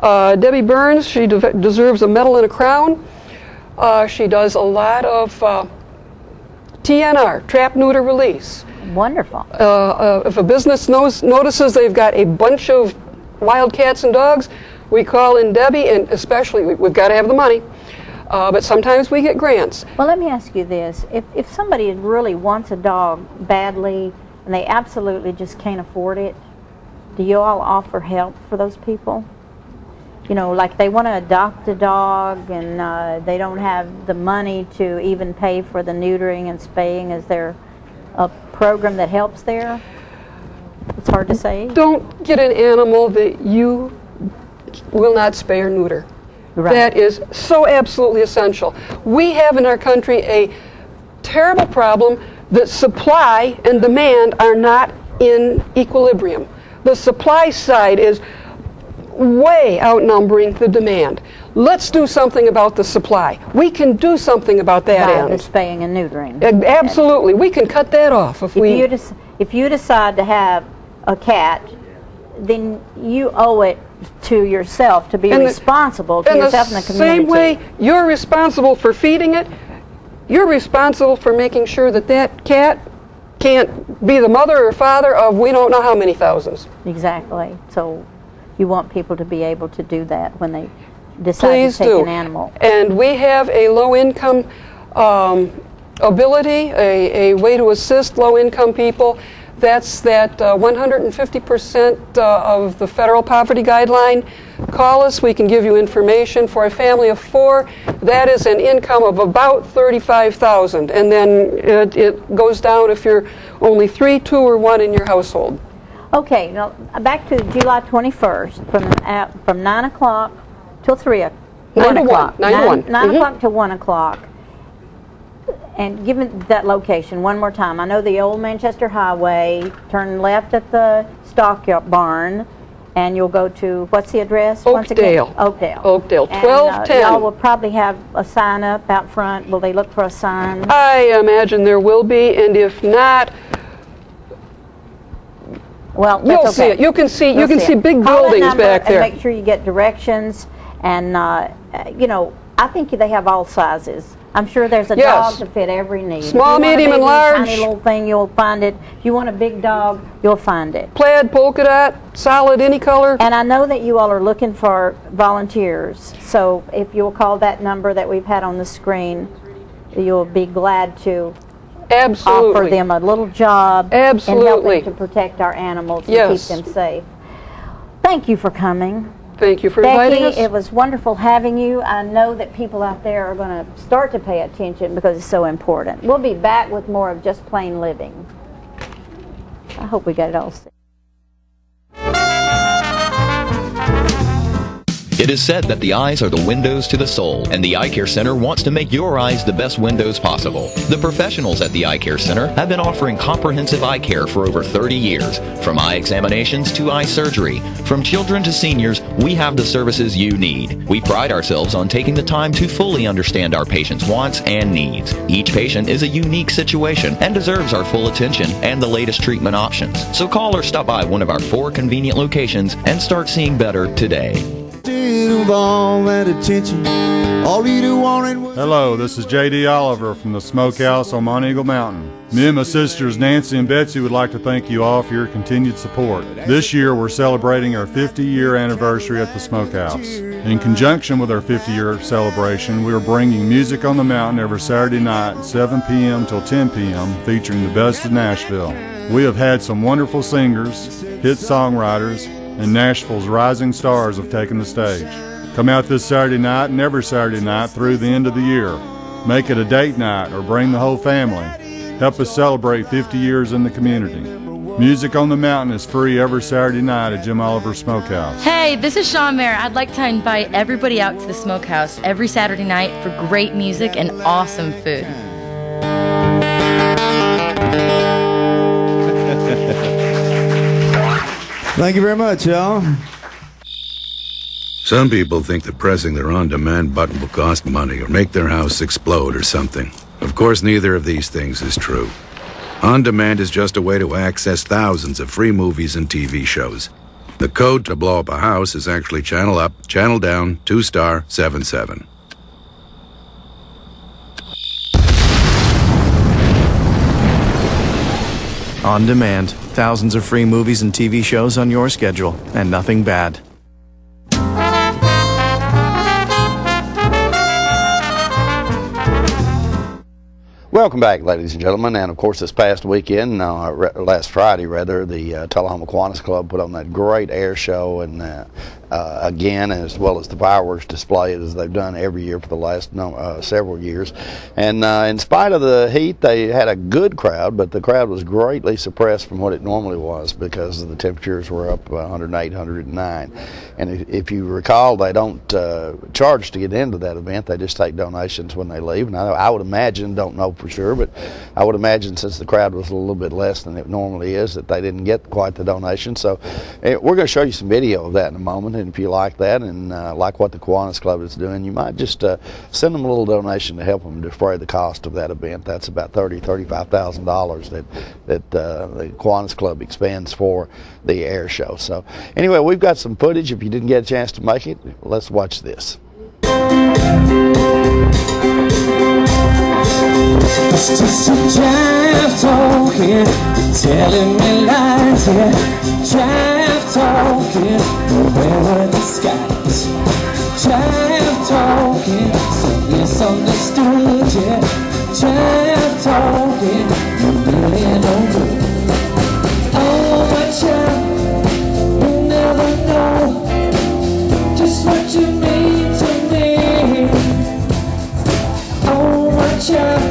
Speaker 11: Debbie Burns, she deserves a medal and a crown. She does a lot of TNR, trap, neuter, release.
Speaker 22: Wonderful.
Speaker 11: If a business notices they've got a bunch of wild cats and dogs, we call in Debbie, and especially, we've got to have the money, but sometimes we get grants.
Speaker 22: Well, let me ask you this. If somebody really wants a dog badly and they absolutely just can't afford it, do you all offer help for those people? You know, like they want to adopt a dog and they don't have the money to even pay for the neutering and spaying. Is there a program that helps there? It's hard to say.
Speaker 11: Don't get an animal that you will not spay or neuter.
Speaker 22: Right.
Speaker 11: That is so absolutely essential. We have in our country a terrible problem that supply and demand are not in equilibrium. The supply side is way outnumbering the demand. Let's do something about the supply. We can do something about that end.
Speaker 22: The spaying and neutering.
Speaker 11: Absolutely. We can cut that off if we...
Speaker 22: If you decide to have a cat, then you owe it to yourself to be responsible to yourself and the community.
Speaker 11: Same way you're responsible for feeding it, you're responsible for making sure that that cat can't be the mother or father of we don't know how many thousands.
Speaker 22: Exactly. So you want people to be able to do that when they decide to take an animal.
Speaker 11: And we have a low-income ability, a way to assist low-income people. That's that 150% of the federal poverty guideline. Call us, we can give you information. For a family of 4, that is an income of about $35,000, and then it goes down if you're only 3, 2, or 1 in your household.
Speaker 22: Okay, now back to July 21st from 9 o'clock till 3 o'clock.
Speaker 11: 9 to 1. 9 to 1.
Speaker 22: 9 o'clock to 1 o'clock. And give me that location one more time. I know the old Manchester Highway, turn left at the stockyard barn, and you'll go to, what's the address?
Speaker 11: Oakdale.
Speaker 22: Oakdale.
Speaker 11: Oakdale, 1210.
Speaker 22: Y'all will probably have a sign up out front. Will they look for a sign?
Speaker 11: I imagine there will be, and if not,
Speaker 22: well, that's
Speaker 11: you'll
Speaker 22: okay.
Speaker 11: see it. You can see big
Speaker 22: Call that
Speaker 11: buildings
Speaker 22: number
Speaker 11: back there.
Speaker 22: And make sure you get directions. And you know, I think they have all sizes. I'm sure there's a dog to fit every need.
Speaker 11: Small, medium, and large.
Speaker 22: Tiny little thing, you'll find it. If you want a big dog, you'll find it.
Speaker 11: Plaid, polka dot, solid, any color.
Speaker 22: And I know that you all are looking for volunteers. So if you'll call that number that we've had on the screen, you'll be glad to offer them a little job and help them to protect our animals and keep them safe. Thank you for coming.
Speaker 11: Thank you for
Speaker 22: Becky,
Speaker 11: inviting us.
Speaker 22: it was wonderful having you. I know that people out there are going to start to pay attention because it's so important. We'll be back with more of Just Plain Living. I hope we got it all set.
Speaker 16: It is said that the eyes are the windows to the soul, and the Eye Care Center wants to make your eyes the best windows possible. The professionals at the Eye Care Center have been offering comprehensive eye care for over 30 years. From eye examinations to eye surgery, from children to seniors, we have the services you need. We pride ourselves on taking the time to fully understand our patients' wants and needs. Each patient is a unique situation and deserves our full attention and the latest treatment options. So call or stop by one of our 4 convenient locations and start seeing better today.
Speaker 6: Hello, this is J.D. Oliver from the Smokehouse on Mount Eagle Mountain. Me and my sisters Nancy and Betsy would like to thank you all for your continued support. This year we're celebrating our 50-year anniversary at the Smokehouse. In conjunction with our 50-year celebration, we are bringing Music on the Mountain every Saturday night, 7 p.m. till 10 p.m., featuring the best of Nashville. We have had some wonderful singers, hit songwriters, and Nashville's rising stars have taken the stage. Come out this Saturday night and every Saturday night through the end of the year. Make it a date night or bring the whole family. Help us celebrate 50 years in the community. Music on the Mountain is free every Saturday night at Jim Oliver's Smokehouse.
Speaker 7: Hey, this is Sean Mayer. I'd like to invite everybody out to the Smokehouse every Saturday night for great music and awesome food.
Speaker 12: Thank you very much, y'all.
Speaker 13: Some people think that pressing their on-demand button will cost money or make their house explode or something. Of course, neither of these things is true. On-demand is just a way to access thousands of free movies and TV shows. The code to blow up a house is actually channel up, channel down, 2-star 77.
Speaker 10: On demand, thousands of free movies and TV shows on your schedule, and nothing bad.
Speaker 4: Welcome back, ladies and gentlemen, and of course this past weekend, last Friday rather, the Tullahoma Kiwanis Club put on that great air show, and again, as well as the fireworks display as they've done every year for the last several years. And in spite of the heat, they had a good crowd, but the crowd was greatly suppressed from what it normally was because the temperatures were up 108, 109. And if you recall, they don't charge to get into that event. They just take donations when they leave. And I would imagine, don't know for sure, but I would imagine since the crowd was a little bit less than it normally is, that they didn't get quite the donation. So we're going to show you some video of that in a moment. And if you like that and like what the Kiwanis Club is doing, you might just send them a little donation to help them defray the cost of that event. That's about $35,000 that the Kiwanis Club expends for the air show. So anyway, we've got some footage. If you didn't get a chance to make it, let's watch this.
Speaker 14: It's just a jive talking, telling me lies, yeah. Jive talking, where were the skies? Jive talking, so misunderstood, yeah. Jive talking, you really don't good. Oh, my child, you never know just what you mean to me. Oh, my child,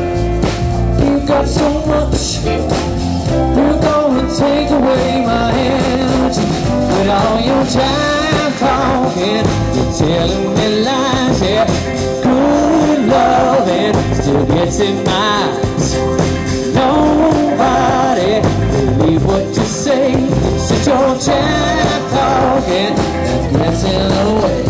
Speaker 14: you got so much, you're gonna take away my energy. With all your time talking, you're telling me lies, yeah. Good loving still gets in my eyes. Nobody believe what you say. It's your time talking that's getting away.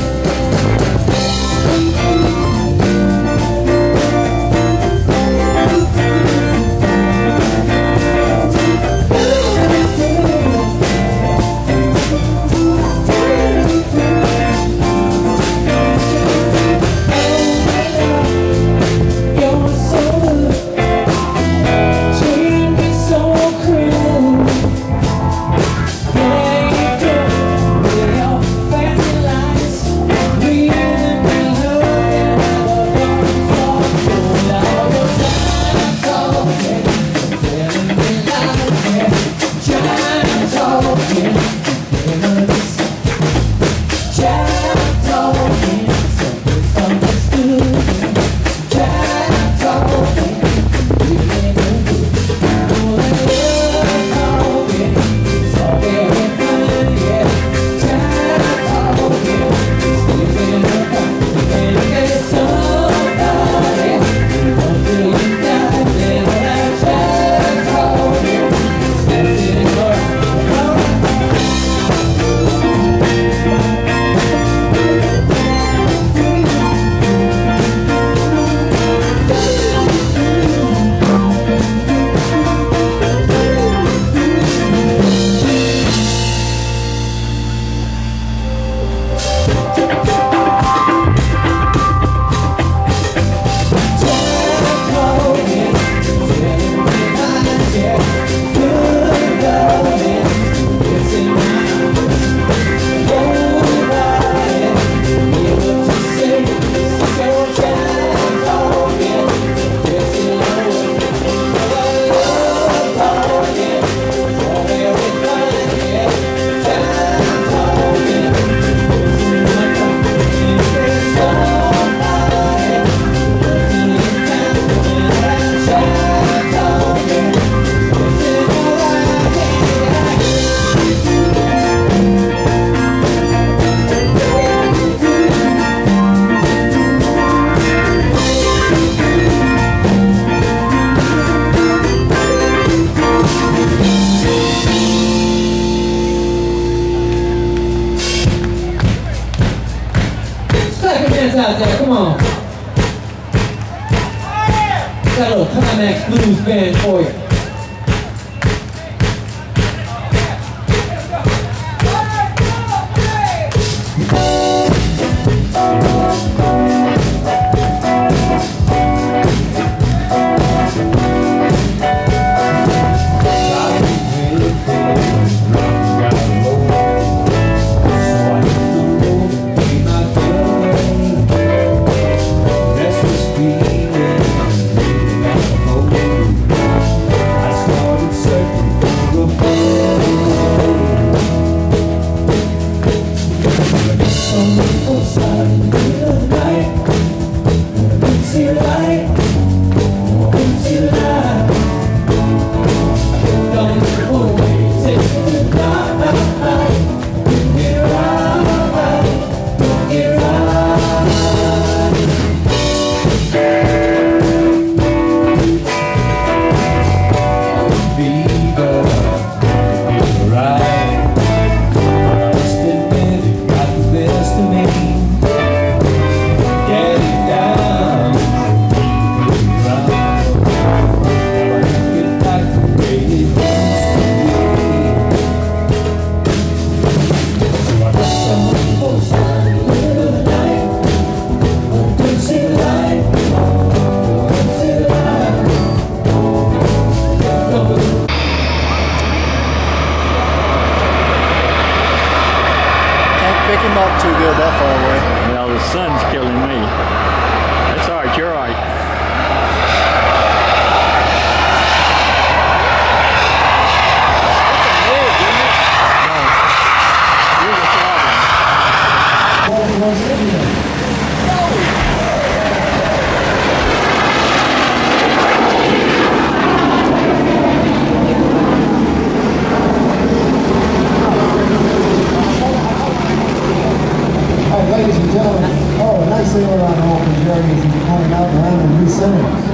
Speaker 14: Out there, come on. Got a little Climax Blues band for you.
Speaker 15: pick him up too good that far away.
Speaker 17: Well, the sun's killing me. That's all right, you're all right.
Speaker 14: Ladies and gentlemen, a nice thing around home for Jerry is he's coming out around and re-centering.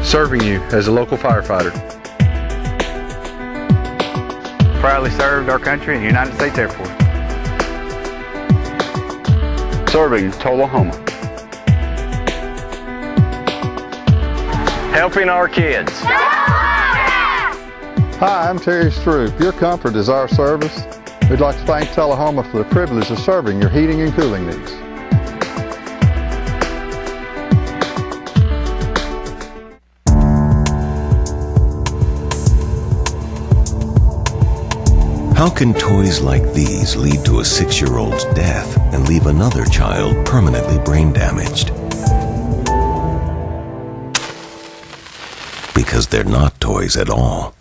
Speaker 18: Serving you as a local firefighter.
Speaker 19: Proudly served our country in the United States Air Force.
Speaker 18: Serving Tullahoma.
Speaker 17: Helping our kids.
Speaker 20: Hi, I'm Terry Stroop. Your comfort is our service. We'd like to thank Tullahoma for the privilege of serving your heating and cooling needs.
Speaker 21: How can toys like these lead to a 6-year-old's death and leave another child permanently brain damaged? Because they're not toys at all.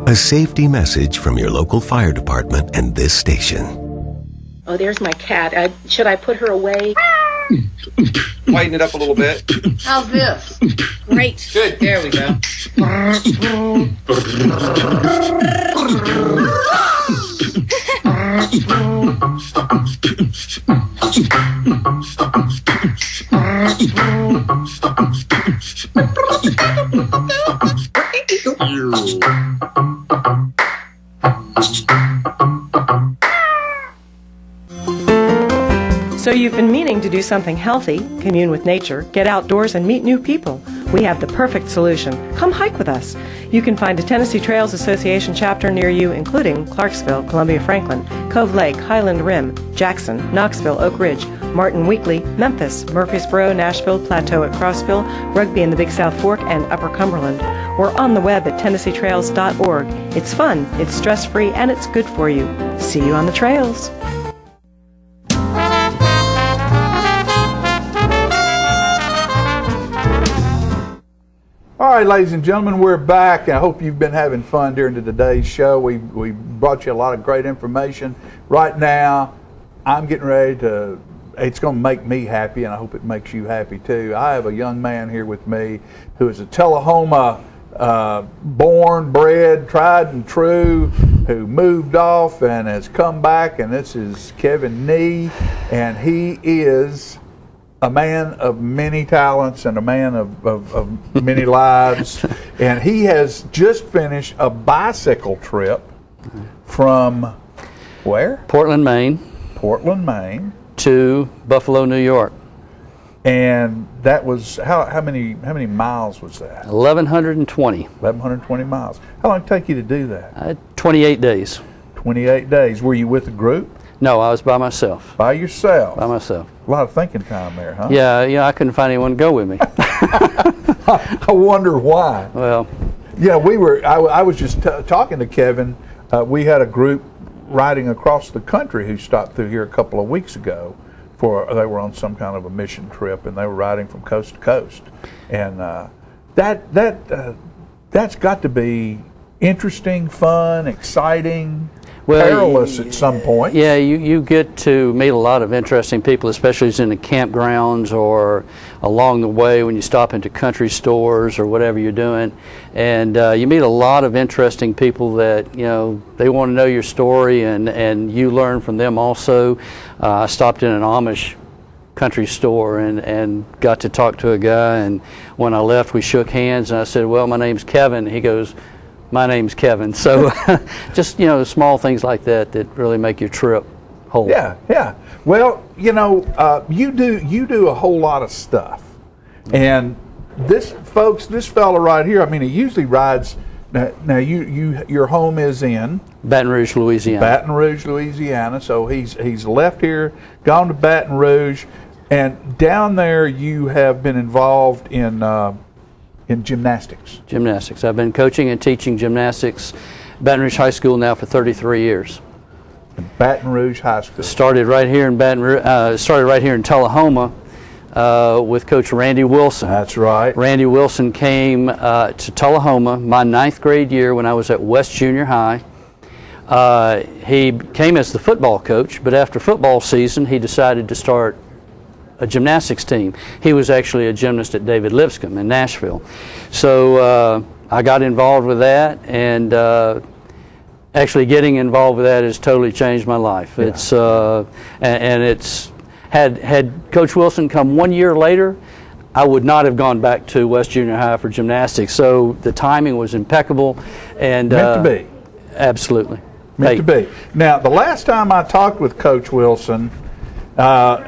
Speaker 21: A safety message from your local fire department and this station.
Speaker 27: Oh, there's my cat. Should I put her away?
Speaker 28: Lighten it up a little bit.
Speaker 27: How's this? Great.
Speaker 28: Good.
Speaker 27: There we go.
Speaker 29: So you've been meaning to do something healthy, commune with nature, get outdoors and meet new people. We have the perfect solution. Come hike with us. You can find a Tennessee Trails Association chapter near you, including Clarksville, Columbia Franklin, Cove Lake, Highland Rim, Jackson, Knoxville, Oak Ridge, Martin Weakley, Memphis, Murfreesboro, Nashville, Plateau at Crossville, Rugby in the Big South Fork, and Upper Cumberland. We're on the web at TennesseeTrails.org. It's fun, it's stress-free, and it's good for you. See you on the trails.
Speaker 30: All right, ladies and gentlemen, we're back. I hope you've been having fun during today's show. We brought you a lot of great information. Right now, I'm getting ready to it's going to make me happy, and I hope it makes you happy too. I have a young man here with me who is a Tullahoma born, bred, tried and true, who moved off and has come back, and this is Kevin Nee, and he is a man of many talents and a man of many lives, and he has just finished a bicycle trip from where?
Speaker 1: Portland, Maine.
Speaker 30: Portland, Maine.
Speaker 1: To Buffalo, New York.
Speaker 30: And that was, how many miles was that?
Speaker 1: 1,120.
Speaker 30: 1,120 miles. How long did it take you to do that?
Speaker 1: 28 days.
Speaker 30: 28 days. Were you with a group?
Speaker 1: No, I was by myself.
Speaker 30: By yourself?
Speaker 1: By myself.
Speaker 30: A lot of thinking time there, huh?
Speaker 1: Yeah, I couldn't find anyone to go with me.
Speaker 30: I wonder why.
Speaker 1: Well,
Speaker 30: yeah, I was just talking to Kevin. We had a group riding across the country who stopped through here a couple of weeks ago. They were on some kind of a mission trip, and they were riding from coast to coast, and that's got to be interesting, fun, exciting, perilous at some point.
Speaker 1: Yeah, you get to meet a lot of interesting people, especially in the campgrounds or along the way when you stop into country stores or whatever you're doing, and you meet a lot of interesting people that they want to know your story, and you learn from them also. I stopped in an Amish country store and got to talk to a guy, and when I left we shook hands, and I said, well, my name's Kevin. He goes, my name's Kevin. So just small things like that really make your trip whole.
Speaker 30: Yeah. Well, you do a whole lot of stuff, and this fella right here, I mean, he usually rides. Now your home is in
Speaker 1: Baton Rouge, Louisiana.
Speaker 30: Baton Rouge, Louisiana. So he's left here, gone to Baton Rouge, and down there you have been involved in gymnastics.
Speaker 1: Gymnastics. I've been coaching and teaching gymnastics at Baton Rouge High School now for 33 years.
Speaker 30: Baton Rouge High School.
Speaker 1: Started right here in started right here in Tullahoma with Coach Randy Wilson.
Speaker 30: That's right.
Speaker 1: Randy Wilson came to Tullahoma my 9th grade year when I was at West Junior High. He came as the football coach, but after football season he decided to start a gymnastics team. He was actually a gymnast at David Lipscomb in Nashville. So I got involved with that, and actually getting involved with that has totally changed my life. Yeah. It's and it's had Coach Wilson come 1 year later, I would not have gone back to West Junior High for gymnastics. So the timing was impeccable, and
Speaker 30: meant to be.
Speaker 1: Absolutely.
Speaker 30: Meant to be. Now, the last time I talked with Coach Wilson,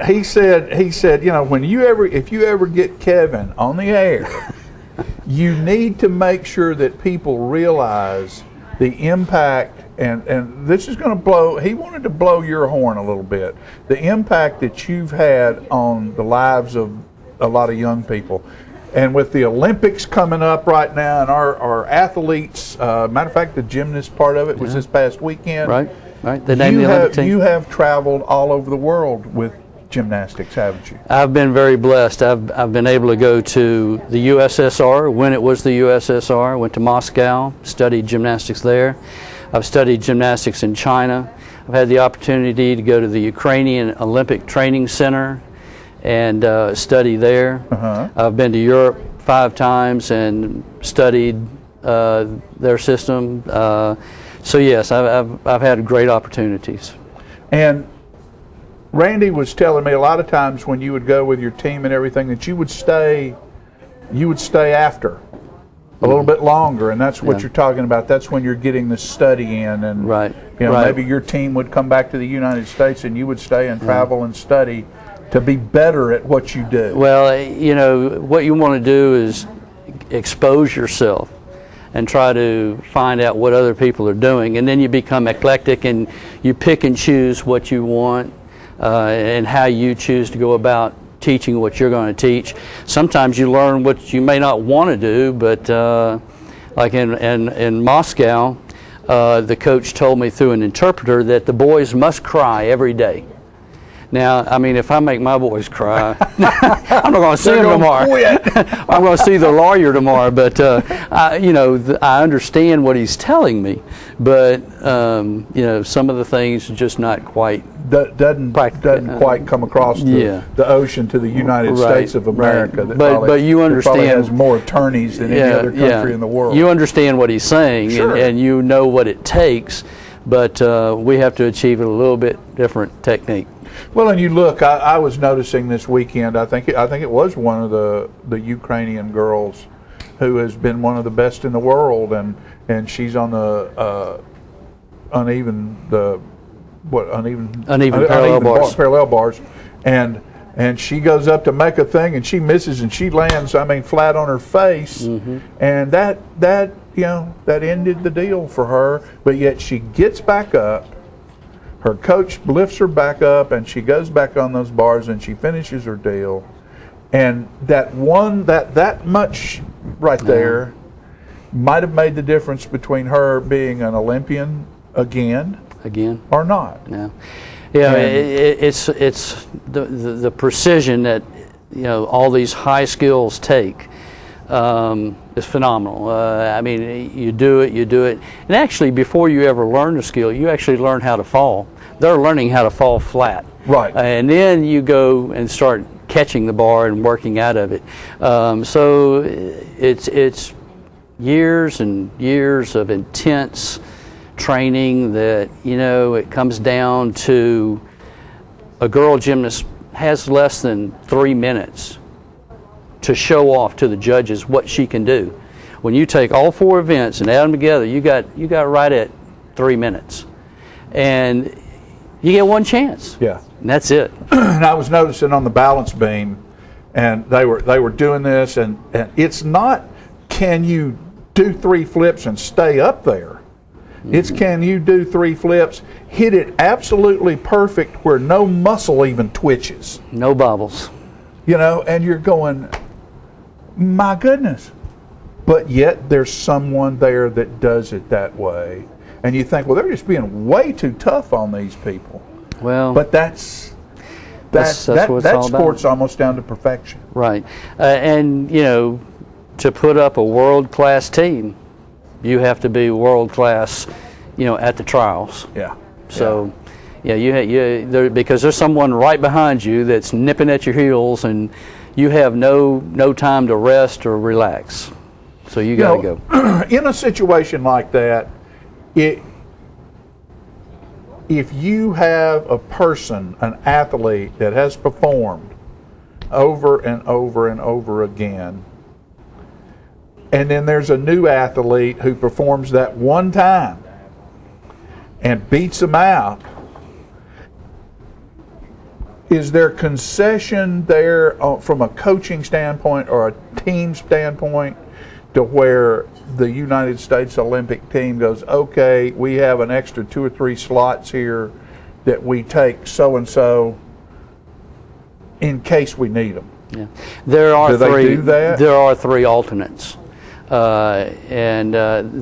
Speaker 30: he said, if you ever get Kevin on the air, you need to make sure that people realize the impact, and this is going to blow, he wanted to blow your horn a little bit, the impact that you've had on the lives of a lot of young people. And with the Olympics coming up right now, and our athletes, matter of fact, the gymnast part of it was this past weekend.
Speaker 1: Right. They named the Olympic team.
Speaker 30: You have traveled all over the world with gymnastics, haven't you?
Speaker 1: I've been very blessed. I've been able to go to the USSR when it was the USSR. Went to Moscow, studied gymnastics there. I've studied gymnastics in China. I've had the opportunity to go to the Ukrainian Olympic Training Center and study there. I've been to Europe 5 times and studied their system. So yes, I've had great opportunities.
Speaker 30: And Randy was telling me a lot of times when you would go with your team and everything that you would stay after a little bit longer, and that's what you're talking about. That's when you're getting the study in, and maybe your team would come back to the United States and you would stay and travel and study to be better at what you do.
Speaker 1: Well, what you want to do is expose yourself and try to find out what other people are doing, and then you become eclectic and you pick and choose what you want and how you choose to go about teaching what you're going to teach. Sometimes you learn what you may not want to do, but like in Moscow, the coach told me through an interpreter that the boys must cry every day. Now, I mean, if I make my boys cry, I'm not going to see them tomorrow. I'm going to see the lawyer tomorrow. But you know, I understand what he's telling me, but you know, some of the things just not quite.
Speaker 30: Doesn't quite come across the ocean to the United States of America.
Speaker 1: Right.
Speaker 30: That
Speaker 1: But you understand,
Speaker 30: probably has more attorneys than any other country in the world.
Speaker 1: You understand what he's saying,
Speaker 30: Sure.
Speaker 1: and you know what it takes, but we have to achieve it a little bit different technique.
Speaker 30: Well, and you look, I was noticing this weekend, I think it was one of the Ukrainian girls who has been one of the best in the world, and she's on the uneven parallel bars, and she goes up to make a thing and she misses and she lands, I mean, flat on her face, and that you know, that ended the deal for her. But yet she gets back up, her coach lifts her back up, and she goes back on those bars and she finishes her deal. And that much right there might have made the difference between her being an Olympian again or not.
Speaker 1: Yeah, it's the precision that, you know, all these high skills take is phenomenal. I mean, you do it, and actually before you ever learn the skill, you actually learn how to fall. They're learning how to fall flat,
Speaker 30: right?
Speaker 1: And then you go and start catching the bar and working out of it. So it's years and years of intense training that, you know, it comes down to a girl gymnast has less than 3 minutes to show off to the judges what she can do. When you take all 4 events and add them together, you got right at 3 minutes, and you get 1 chance.
Speaker 30: Yeah,
Speaker 1: and that's it.
Speaker 30: And I was noticing on the balance beam, and they were doing this, and it's not, can you do 3 flips and stay up there? It's, can you do 3 flips, hit it absolutely perfect where no muscle even twitches,
Speaker 1: no bobbles,
Speaker 30: you know, and you're going, my goodness. But yet there's someone there that does it that way, and you think, well, they're just being way too tough on these people.
Speaker 1: Well,
Speaker 30: but that's what it's all about. Sport's almost down to perfection,
Speaker 1: right? And you know, to put up a world-class team, you have to be world-class, you know, at the trials.
Speaker 30: Yeah.
Speaker 1: So, yeah, because there's someone right behind you that's nipping at your heels, and you have no time to rest or relax. So you got to
Speaker 30: go. In a situation like that, if you have a person, an athlete that has performed over and over and over again, and then there's a new athlete who performs that one time and beats them out, is there concession there from a coaching standpoint or a team standpoint to where the United States Olympic team goes, okay, we have an extra 2 or 3 slots here that we take so-and-so in case we need them?
Speaker 1: Yeah. There are
Speaker 30: do they do that?
Speaker 1: There are 3 alternates. And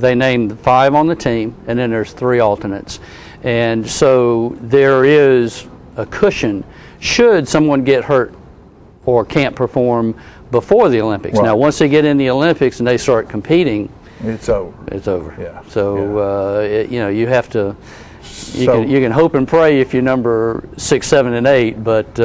Speaker 1: they named 5 on the team, and then there's 3 alternates. And so there is a cushion should someone get hurt or can't perform before the Olympics.
Speaker 30: Right.
Speaker 1: Now, once they get in the Olympics and they start competing,
Speaker 30: it's over.
Speaker 1: It's over.
Speaker 30: Yeah. So
Speaker 1: you know, you have to. You can hope and pray if you're number 6, 7, and 8, but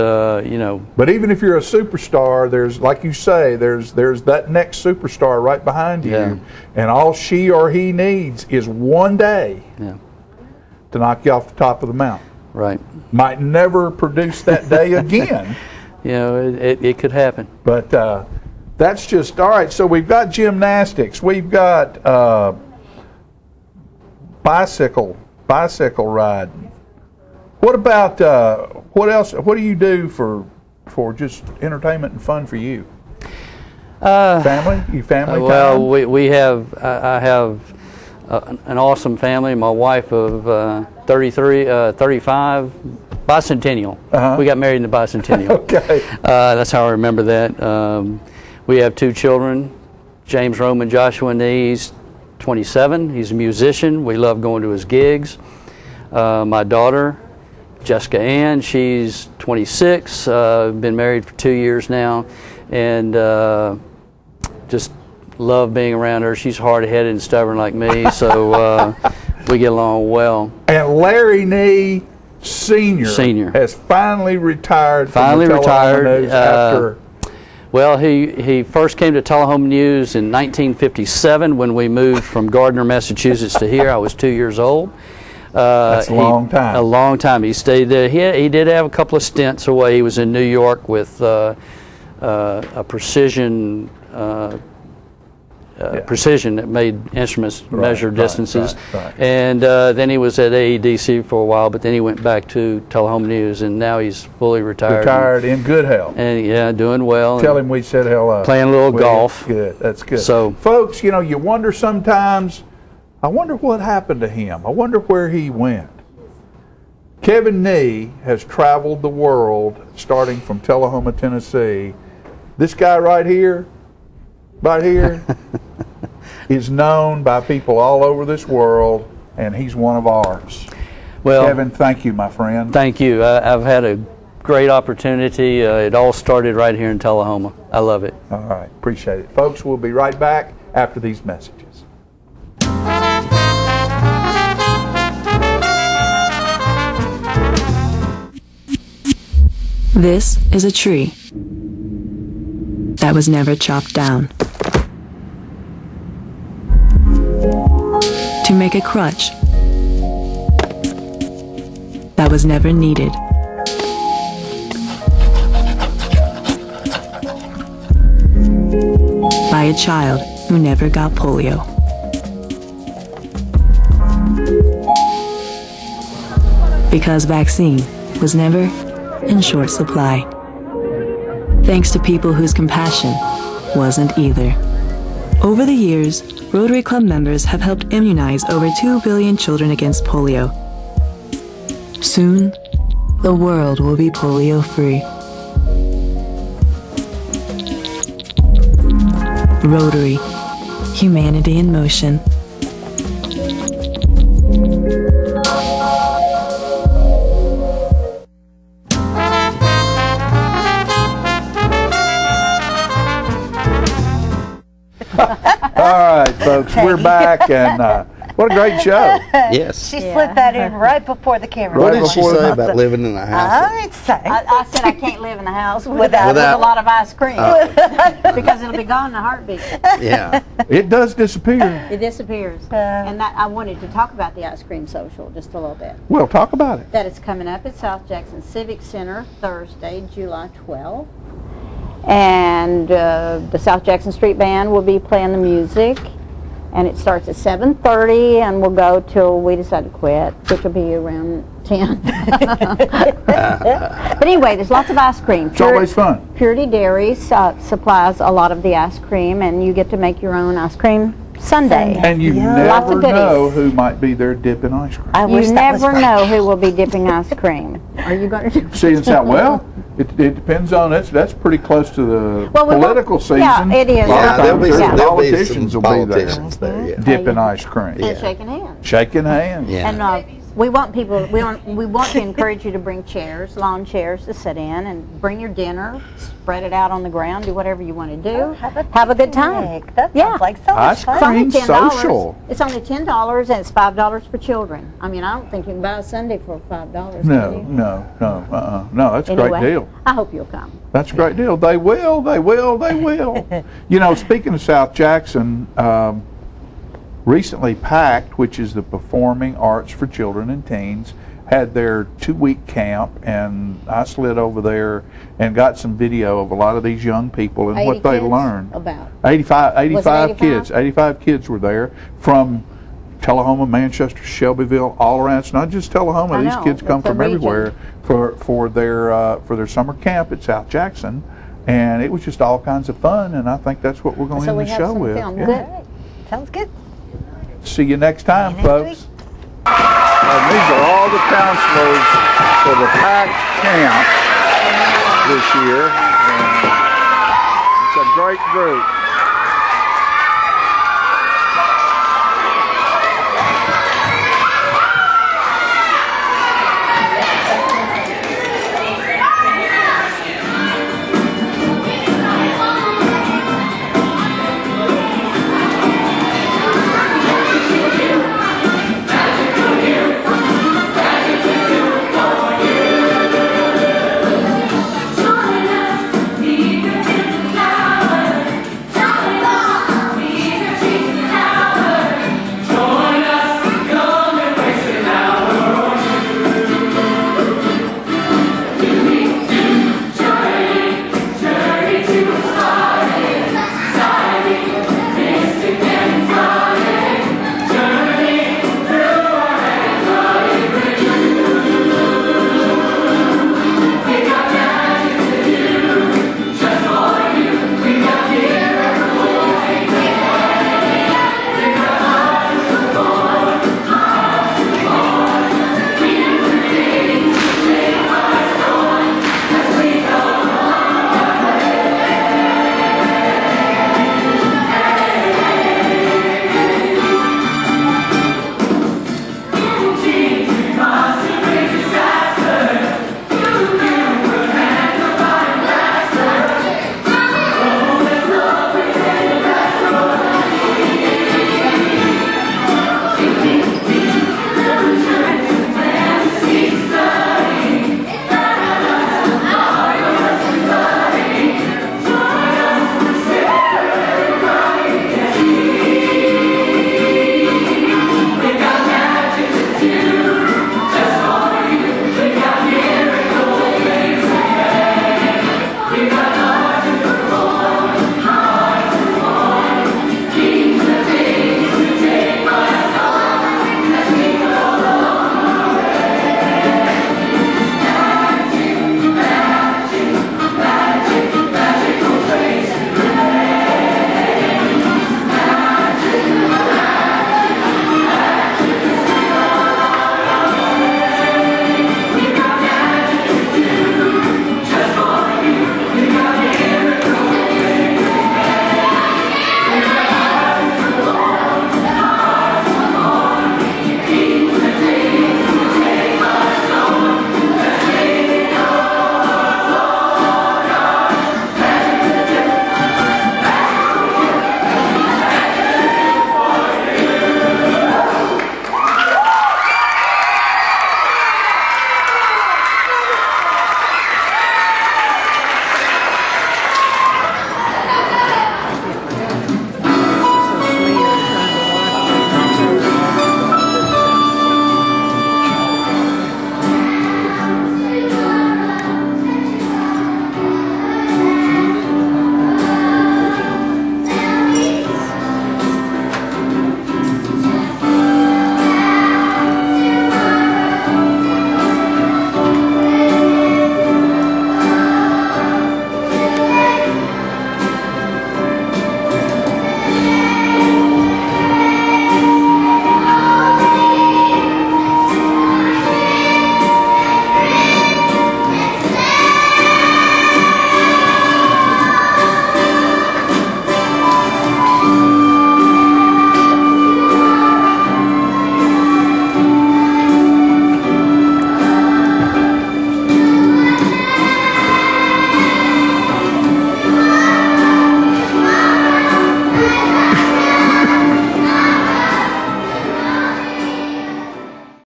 Speaker 1: you know.
Speaker 30: But even if you're a superstar, there's, like you say, there's that next superstar right behind you, and all she or he needs is one day to knock you off the top of the mountain.
Speaker 1: Right.
Speaker 30: Might never produce that day again.
Speaker 1: You know, it could happen.
Speaker 30: But that's just all right. So we've got gymnastics, we've got bicycle riding. What about what else? What do you do for just entertainment and fun for you? Family? You family time?
Speaker 1: Well, we have. I have an awesome family. My wife of 35, bicentennial. We got married in the bicentennial.
Speaker 30: Okay.
Speaker 1: That's how I remember that. We have 2 children, James Roman, Joshua Nees. 27. He's a musician. We love going to his gigs. My daughter, Jessica Ann, she's 26, been married for 2 years now, and just love being around her. She's hard-headed and stubborn like me, so we get along well.
Speaker 30: And Larry Nee Sr. has finally retired from the Tullahoma News after...
Speaker 1: Well, he first came to Tullahoma News in 1957 when we moved from Gardner, Massachusetts to here. I was 2 years old.
Speaker 30: That's a long time.
Speaker 1: A long time. He stayed there. He did have a couple of stints away. He was in New York with a precision precision that made instruments measure distances. And then he was at AEDC for a while, but then he went back to Tullahoma News, and now he's fully retired.
Speaker 30: Retired in good health.
Speaker 1: And yeah, doing well.
Speaker 30: Tell him we said hello.
Speaker 1: Playing a little golf.
Speaker 30: Good. That's good.
Speaker 1: So,
Speaker 30: folks, you know, you wonder sometimes, I wonder what happened to him. I wonder where he went. Kevin Nee has traveled the world, starting from Tullahoma, Tennessee. This guy right here, is known by people all over this world, and he's one of ours.
Speaker 1: Well,
Speaker 30: Kevin, thank you, my friend.
Speaker 1: Thank you. I've had a great opportunity. It all started right here in Tullahoma. I love it.
Speaker 30: All right, appreciate it. Folks, we'll be right back after these messages.
Speaker 2: This is a tree that was never chopped down to make a crutch that was never needed. By a child who never got polio. Because vaccine was never in short supply. Thanks to people whose compassion wasn't either. Over the years, Rotary Club members have helped immunize over 2 billion children against polio. Soon, the world will be polio-free. Rotary, humanity in motion.
Speaker 30: All right, folks, we're back, and what a great show.
Speaker 4: Yes.
Speaker 3: She slipped that in right before the camera.
Speaker 4: What did she say about living in the house?
Speaker 22: I said I can't live in the house without a lot of ice cream because it'll be gone in a heartbeat.
Speaker 30: Yeah. It does disappear.
Speaker 22: It disappears. And that I wanted to talk about the ice cream social just a little bit.
Speaker 30: Well, talk about it.
Speaker 22: That is coming up at South Jackson Civic Center Thursday, July 12th. And the South Jackson Street Band will be playing the music. And it starts at 7:30 and we'll go till we decide to quit, which will be around 10. But anyway, there's lots of ice cream.
Speaker 30: It's always fun.
Speaker 22: Purity Dairy supplies a lot of the ice cream, and you get to make your own ice cream sundae.
Speaker 30: And you never know who might be there dipping ice cream.
Speaker 22: You never know who will be dipping ice cream. Are you going to do
Speaker 30: See, in South, well, it depends on it. That's pretty close to the political season.
Speaker 22: Yeah, it is.
Speaker 4: There'll be
Speaker 30: politicians
Speaker 4: some
Speaker 30: will be
Speaker 4: politicians there.
Speaker 30: dipping ice cream.
Speaker 22: And shaking hands.
Speaker 30: Shaking hands.
Speaker 4: Yeah.
Speaker 22: And we want people. We want to encourage you to bring chairs, lawn chairs to sit in, and bring your dinner. Spread it out on the ground. Do whatever you want to do. Have a good time.
Speaker 3: That sounds like so much fun.
Speaker 30: Ice cream social.
Speaker 22: It's only $10, and it's $5 for children. I mean, I don't think you can buy a sundae for $5.
Speaker 30: No, that's a great deal.
Speaker 22: I hope you'll come.
Speaker 30: That's a great deal. They will. You know, speaking of South Jackson, recently PACT, which is the Performing Arts for Children and Teens, had their 2-week camp, and I slid over there and got some video of a lot of these young people and what they learned.
Speaker 22: About
Speaker 30: 85 kids. 85 kids were there from Tullahoma, Manchester, Shelbyville, all around. It's not just Tullahoma. These kids come from everywhere for their summer camp at South Jackson, and it was just all kinds of fun. And I think that's what we're going to end the show with.
Speaker 3: Good. Sounds good.
Speaker 30: See you next time, folks. And these are all the counselors for the PACT camp this year. And it's a great group.